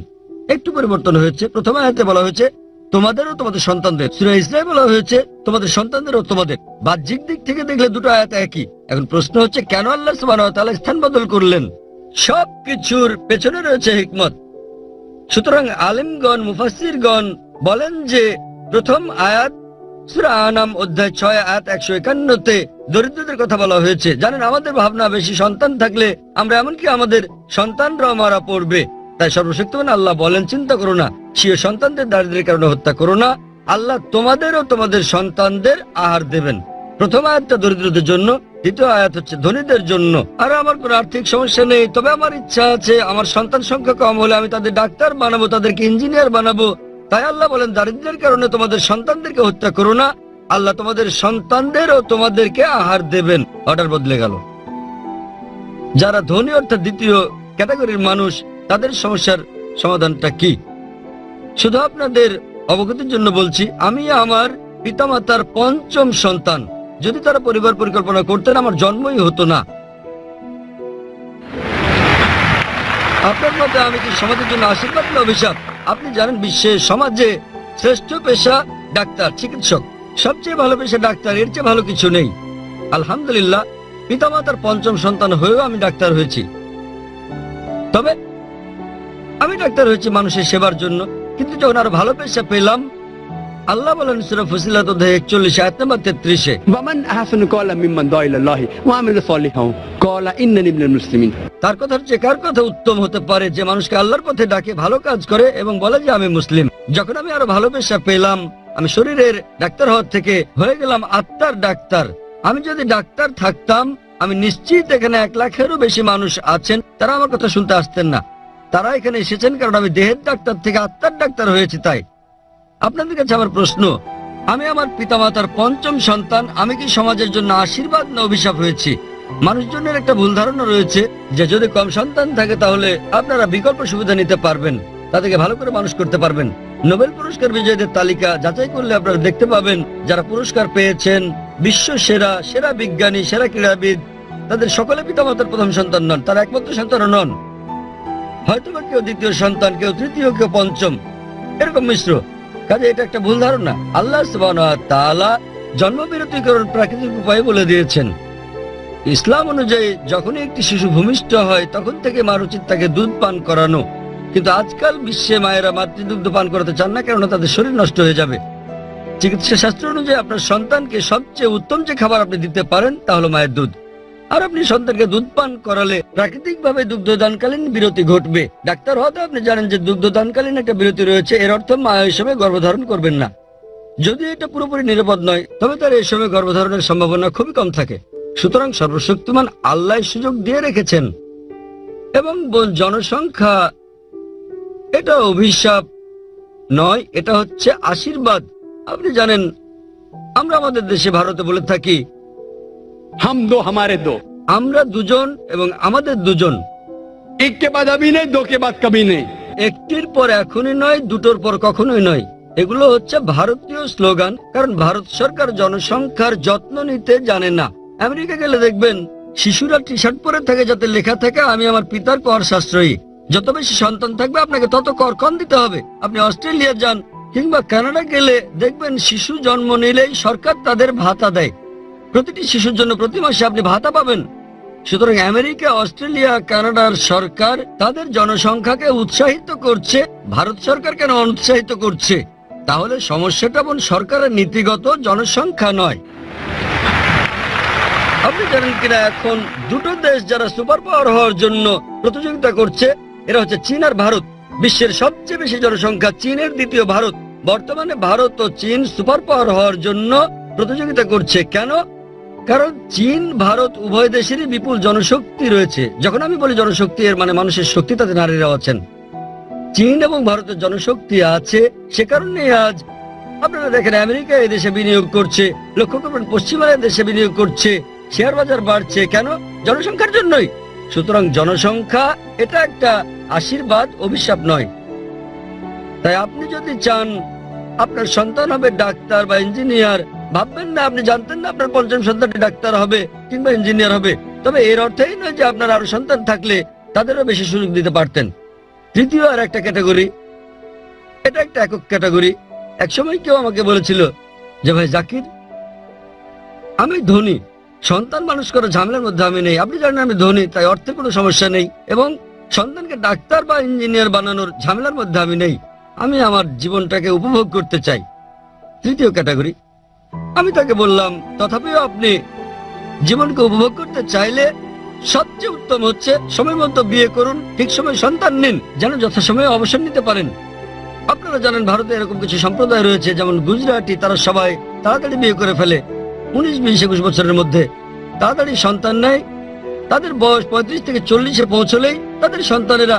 একটু পরিবর্তন হয়েছে। প্রথম আয়াতে বলা হয়েছে তোমাদের ও তোমাদের সন্তানদের, সূরা ইসরায় বলা হয়েছে তোমাদের সন্তানদের ও তোমাদের। বাহ্যিক দিক থেকে দেখলে দুটো আয়াত একই। এখন প্রশ্ন হচ্ছে কেন আল্লাহ সুবহানাহু ওয়া তাআলা স্থান বদল করলেন? সবকিছুর পেছনে রয়েছে হিকমত। সুতরাং আলেমগণ, মুফাসসিরগণ বলেন যে প্রথম আয়াত সূরা আনাম অধ্যায় 6 আয়াত 151-তে দরিদ্রদের কথা বলা হয়েছে। জানেন আমাদের ভাবনা বেশি সন্তান থাকলে আমরা এমনকি আমাদের সন্তানরাও মারা পড়বে। তাই সর্বশক্তিমান আল্লাহ বলেন চিন্তা করো না, স্বীয় সন্তানদের দারিদ্র্যের কারণে হত্যা করো না, আল্লাহ তোমাদের ও তোমাদের সন্তানদের আহার দেবেন। প্রথম আয়াতটা দরিদ্রদের জন্য, দ্বিতীয় আয়াত হচ্ছে ধনীদের জন্য। আর আমার কোনো আর্থিক সমস্যা নেই, তবে আমার ইচ্ছা আছে আমার সন্তান সংখ্যা কম হলে আমি তাদের ডাক্তার বানাবো, তাদেরকে ইঞ্জিনিয়ার বানাবো। তাই আল্লাহ বলেন দারিদ্র্যের কারণে তোমাদের সন্তানদেরকে হত্যা করো না, আল্লাহ তোমাদের সন্তানদের ও তোমাদেরকে আহার দেবেন। অর্ডার বদলে গেল। যারা ধনী অর্থাৎ দ্বিতীয় ক্যাটাগরির মানুষ, তাদের সমস্যার সমাধানটা কি? শুধু আপনাদের অবগতির জন্য বলছি, আমি আমার পিতামাতার 5ম সন্তান। যদি তারা পরিবার পরিকল্পনা করতেন আমার জন্মই হতো না। আপনার মতে আমি কি সমাজের জন্য আশীর্বাদ না অভিশাপ? আপনি জানেন বিশ্বের সমাজে শ্রেষ্ঠ পেশা ডাক্তার, চিকিৎসক। সবচেয়ে ভালো পেশা ডাক্তার, এর চেয়ে ভালো কিছু নেই। আলহামদুলিল্লাহ পিতামাতার 5ম সন্তান হয়েও আমি ডাক্তার হয়েছি। তবে আমি ডাক্তার হয়েছি মানুষের সেবার জন্য। কিন্তু যখন আরো ভালো পেশা পেলাম, আল্লাহ বলেন সূরা ফুসিলাত অধ্যায় 41 আয়াত নম্বর 33-এ, ওয়ামান আহসানু কাওলাম মিম্মান দাআ ইলাল্লাহি ওয়া আমিলা সালিহান ক্বালা ইন্নানি মিনাল মুসলিমিন। তার কথা হচ্ছে কার কথা উত্তম হতে পারে যে মানুষকে আল্লাহর পথে ডাকে, ভালো কাজ করে এবং বলে যে আমি মুসলিম। যখন আমি আরো ভালো পেশা পেলাম, আমি শরীরের ডাক্তার হওয়ার থেকে হয়ে গেলাম আত্মার ডাক্তার। আমি যদি ডাক্তার থাকতাম আমি নিশ্চিত এখানে 1 লাখেরও বেশি মানুষ আছেন, তারা আমার কথা শুনতে আসতেন না। তারা এখানে এসেছেন কারণ আমি দেহের ডাক্তার থেকে আত্মার ডাক্তার হয়েছি। তাই আপনাদের কাছে আমার প্রশ্ন, আমি আমার পিতামাতার 5ম সন্তান, আমি কি সমাজের জন্য আশীর্বাদ না অভিশাপ হয়েছি? মানুষজনের একটা ভুল ধারণা রয়েছে যে যদি কম সন্তান থাকে তাহলে আপনারা বিকল্প সুবিধা নিতে পারবেন, তাদেরকে ভালো করে মানুষ করতে পারবেন। নোবেল পুরস্কার বিজয়ীদের তালিকা যাচাই করলে আপনারা দেখতে পাবেন যারা পুরস্কার পেয়েছেন, বিশ্ব সেরা সেরা বিজ্ঞানী, সেরা ক্রীড়াবিদ, তাদের সকলে পিতামাতার 1ম সন্তান নন, তারা একমাত্র সন্তানও নন। হয়তোবা কেউ 2য় সন্তান, কেউ 3য়, কেউ 5ম, এরকম মিশ্র। কাজে এটা একটা ভুল ধারণা। আল্লাহ সুবহানাহু ওয়া তাআলা জন্মবিরতিকরণ প্রাকৃতিক উপায়ে বলে দিয়েছেন। ইসলাম অনুযায়ী যখনই একটি শিশু ভূমিষ্ঠ হয় তখন থেকে মার উচিত তাকে দুধ পান করানো, কিন্তু আজকাল বিশ্বে মায়েরা মাতৃদুগ্ধ পান করাতে চান না, কেননা তাদের শরীর নষ্ট হয়ে যাবে। চিকিৎসা শাস্ত্র অনুযায়ী আপনার সন্তানকে সবচেয়ে উত্তম যে খাবার আপনি দিতে পারেন তা হলো মায়ের দুধ। আর আপনি সন্তানকে দুধ পান করালে প্রাকৃতিকভাবে দুগ্ধদানকালীন বিরতি ঘটবে। ডাক্তার হয়তো আপনি জানেন যে দুগ্ধদানকালীন একটা বিরতি রয়েছে, এর অর্থ মা এই সময় গর্ভধারণ করবেন না। যদি এটা পুরোপুরি নিরাপদ নয় তবে তার এই সময় গর্ভধারণের সম্ভাবনা খুবই কম থাকে। সুতরাং সর্বশক্তিমান আল্লাহ সুযোগ দিয়ে রেখেছেন। এবং জনসংখ্যা এটা অভিশাপ নয়, এটা হচ্ছে আশীর্বাদ। আপনি জানেন আমরা আমাদের দেশে ভারতে বলে থাকি হাম দো হামারে দো, আমরা দুজন এবং আমাদের দুজন, এক কে বাদ আবি নেই, দো কে বাদ কবি নেই। একটির পর এখনই নয়, দুটোর পর কখনোই নয়। এগুলো হচ্ছে ভারতীয় স্লোগান, কারণ ভারত সরকার জনসংখ্যার যত্ন নিতে জানে না। আমেরিকা গেলে দেখবেন শিশুরা টি শার্ট পরে থাকে যাতে লেখা থাকে আমি আমার পিতার কর সাশ্রয়ী। যত বেশি সন্তান থাকবে আপনাকে তত কর কম দিতে হবে। আপনি অস্ট্রেলিয়া যান কিংবা কানাডা গেলে দেখবেন শিশু জন্ম নিলেই সরকার তাদের ভাতা দেয়। প্রতিটি শিশুর জন্য প্রতি মাসে আপনি ভাতা পাবেন। সুতরাং আমেরিকা, অস্ট্রেলিয়া, কানাডার সরকার তাদের জনসংখ্যাকে উৎসাহিত করছে। ভারত সরকার কেন অনুৎসাহিত করছে? তাহলে সমস্যাটা সরকারের নীতিগত, জনসংখ্যা নয়। আপনি জানেন কিনা এখন দুটো দেশ যারা সুপার পাওয়ার হওয়ার জন্য প্রতিযোগিতা করছে, এরা হচ্ছে চীন আর ভারত। বিশ্বের সবচেয়ে বেশি জনসংখ্যা চীনের, দ্বিতীয় ভারত। বর্তমানে ভারত ও চীন সুপার পাওয়ার হওয়ার জন্য প্রতিযোগিতা করছে। কেন? কারণ চীন ভারত উভয় দেশেরই বিপুল জনশক্তি রয়েছে। যখন আমি বলি জনশক্তি, এর মানে মানুষের শক্তি, তাতে নারীরাও আছেন। চীন এবং ভারতের জনশক্তি আছে, সে কারণে আজ আপনারা দেখেন আমেরিকা এই দেশে বিনিয়োগ করছে, লক্ষ্য করবেন পশ্চিমা দেশে বিনিয়োগ করছে, শেয়ার বাজার বাড়ছে। কেন? জনসংখ্যার জন্যই। সুতরাং জনসংখ্যা এটা একটা আশীর্বাদ, অভিশাপ নয়। তাই আপনি যদি চান আপনার সন্তান হবে ডাক্তার বা ইঞ্জিনিয়ার, ভাববেন না আপনি জানতেন না আপনার পঞ্চম সন্তানটি ডাক্তার হবে কিংবা ইঞ্জিনিয়ার হবে। তবে এর অর্থই নয় যে আপনার আরো সন্তান থাকলে তাদেরও বেশি সুযোগ দিতে পারতেন। তৃতীয় আর একটা ক্যাটাগরি, এটা একটা একক ক্যাটাগরি। একসময় কেউ আমাকে বলেছিল যে ভাই জাকির, আমি ধনী, সন্তান মানুষ করার ঝামেলার মধ্যে আমি নেই। আপনি জানেন আমি ধনী, তাই অর্থের কোনো সমস্যা নেই এবং সন্তানকে ডাক্তার বা ইঞ্জিনিয়ার বানানোর ঝামেলার মধ্যে আমি নেই। আমি আমার জীবনটাকে উপভোগ করতে চাই। তৃতীয় ক্যাটাগরি। আমি তাকে বললাম তথাপিও আপনি জীবনকে উপভোগ করতে চাইলে সবচেয়ে উত্তম হচ্ছে সময় মতো বিয়ে করুন, ঠিক সময় সন্তান নিন, যেন যথাসময়ে অবসর নিতে পারেন। আপনারা জানেন ভারতে এরকম কিছু সম্প্রদায় রয়েছে, যেমন গুজরাটি, তারা সবাই তাড়াতাড়ি বিয়ে করে ফেলে। 19, 20, 21 বছরের মধ্যে তাড়াতাড়ি সন্তান নেয়। তাদের বয়স 35 থেকে 40-এ পৌঁছলেই তাদের সন্তানেরা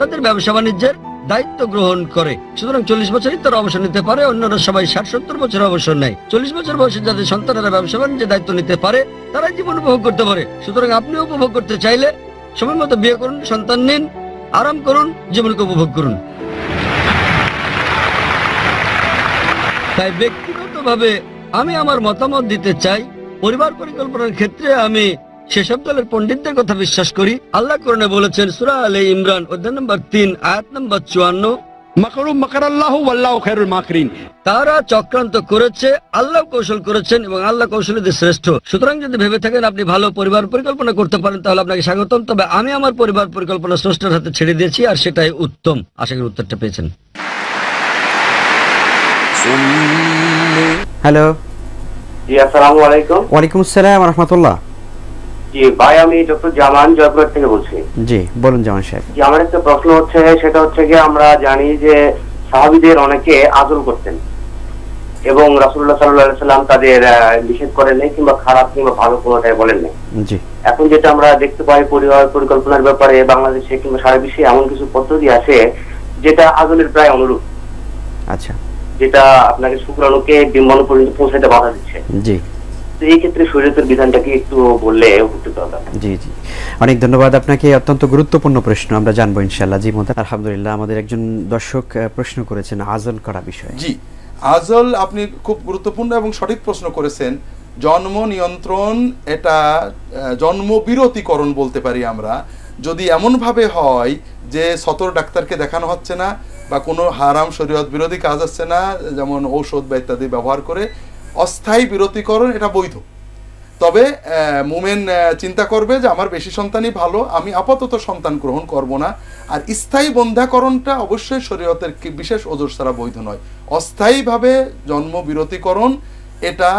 তাদের ব্যবসা বাণিজ্যের দায়িত্ব গ্রহণ করে। সুতরাং 40 বছরই তারা অবসর নিতে পারে, অন্যরা সবাই 60-70 বছর অবসর নেয়। 40 বছর বয়সে যাদের সন্তানেরা ব্যবসা বাণিজ্যের দায়িত্ব নিতে পারে তারাই জীবন উপভোগ করতে পারে। সুতরাং আপনিও উপভোগ করতে চাইলে সময় মতো বিয়ে করুন, সন্তান নিন, আরাম করুন, জীবনকে উপভোগ করুন। তাই ব্যক্তিগতভাবে আমি আমার মতামত দিতে চাই, পরিবার পরিকল্পনার ক্ষেত্রে আমি সেসব দলের পণ্ডিতদের কথা বিশ্বাস করি। আল্লাহ কোরআনে বলেছেন সূরা আলে ইমরান অধ্যায় নম্বর 3 আয়াত নম্বর 54, মাকরু মাকারাল্লাহু ওয়াল্লাহু খায়রুল মাকিরিন। তারা চক্রান্ত করেছে, আল্লাহ কৌশল করেছেন এবং আল্লাহ কৌশলীদের শ্রেষ্ঠ। সুতরাং যদি ভেবে থাকেন আপনি ভালো পরিবার পরিকল্পনা করতে পারেন তাহলে আপনাকে স্বাগতম। তবে আমি আমার পরিবার পরিকল্পনা স্রষ্টার হাতে ছেড়ে দিয়েছি আর সেটাই উত্তম। আশা করি উত্তরটা পেয়েছেন। হ্যালো, জি আসসালামু আলাইকুম। ওয়ালাইকুম আসসালাম রাহমাতুল্লাহ। জি ভাই, আমি ডক্টর জামান জয়পুর থেকে বলছি। জি বলুন জামান সাহেব। জি, আমার একটা প্রশ্ন হচ্ছে, সেটা হচ্ছে কি আমরা জানি যে সাহাবীদের অনেকে আজল করতেন এবং রাসূলুল্লাহ সাল্লাল্লাহু আলাইহি ওয়াসাল্লাম তাদের নিষেধ করেন নাই কিংবা খারাপ কিংবা ভালো কোনোটাই বলেন নাই। জি, এখন যেটা আমরা দেখতে পাই পরিবার পরিকল্পনার ব্যাপারে বাংলাদেশে কিংবা সারা বিশ্বে এমন কিছু পদ্ধতি আছে যেটা আজলের প্রায় অনুরূপ। আচ্ছা, যেটা আপনাকে শুক্রাণুকে ডিম্বাণু পর্যন্ত পৌঁছাতে বাধা দিচ্ছে। জি, তো এই ক্ষেত্রে শরীয়তের বিধানটাকে একটু বললে উপকৃত হতাম। জি জি, অনেক ধন্যবাদ আপনাকে। অত্যন্ত গুরুত্বপূর্ণ প্রশ্ন, আমরা জানবো ইনশাআল্লাহ। জি মোহতারাম, আলহামদুলিল্লাহ। আমাদের একজন দর্শক প্রশ্ন করেছেন আজল করা বিষয়ে। জি, আজল আপনি খুব গুরুত্বপূর্ণ এবং সঠিক প্রশ্ন করেছেন। জন্ম নিয়ন্ত্রণ, এটা জন্ম বিরতিকরণ বলতে পারি আমরা। যদি এমনভাবে হয় যে সতর ডাক্তারকে দেখানো হচ্ছে না বা কোনো হারাম শরীয়ত বিরোধী কাজ হচ্ছে না, যেমন ঔষধ বা ইত্যাদি ব্যবহার করে অস্থায়ী বিরতিকরণ, এটা বৈধ। তবে মুমেন চিন্তা করবে যে আমার বেশি সন্তানই ভালো, আমি আপাতত সন্তান গ্রহণ করব না। আর স্থায়ী বন্ধ্যাকরণটা অবশ্যই শরীয়তের বিশেষ ওজর ছাড়া বৈধ নয়। অস্থায়ীভাবে জন্ম বিরতিকরণ এটা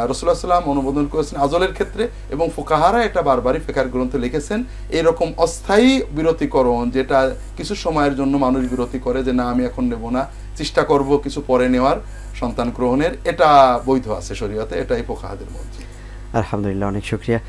রাসূলুল্লাহ সাল্লাল্লাহু আলাইহি ওয়াসাল্লাম অনুমোদন করেছেন আজলের ক্ষেত্রে, এবং ফুকাহারা এটা বারবারই ফিকহের গ্রন্থে লিখেছেন। এরকম অস্থায়ী বিরতিকরণ যেটা কিছু সময়ের জন্য মানুষ বিরতি করে, যে না আমি এখন নেব না, চেষ্টা করব কিছু পরে নেওয়ার সন্তান গ্রহণের, এটা বৈধ আছে শরীয়তে, এটাই ফুকাহাদের মধ্যে। আলহামদুলিল্লাহ, অনেক শুকরিয়া।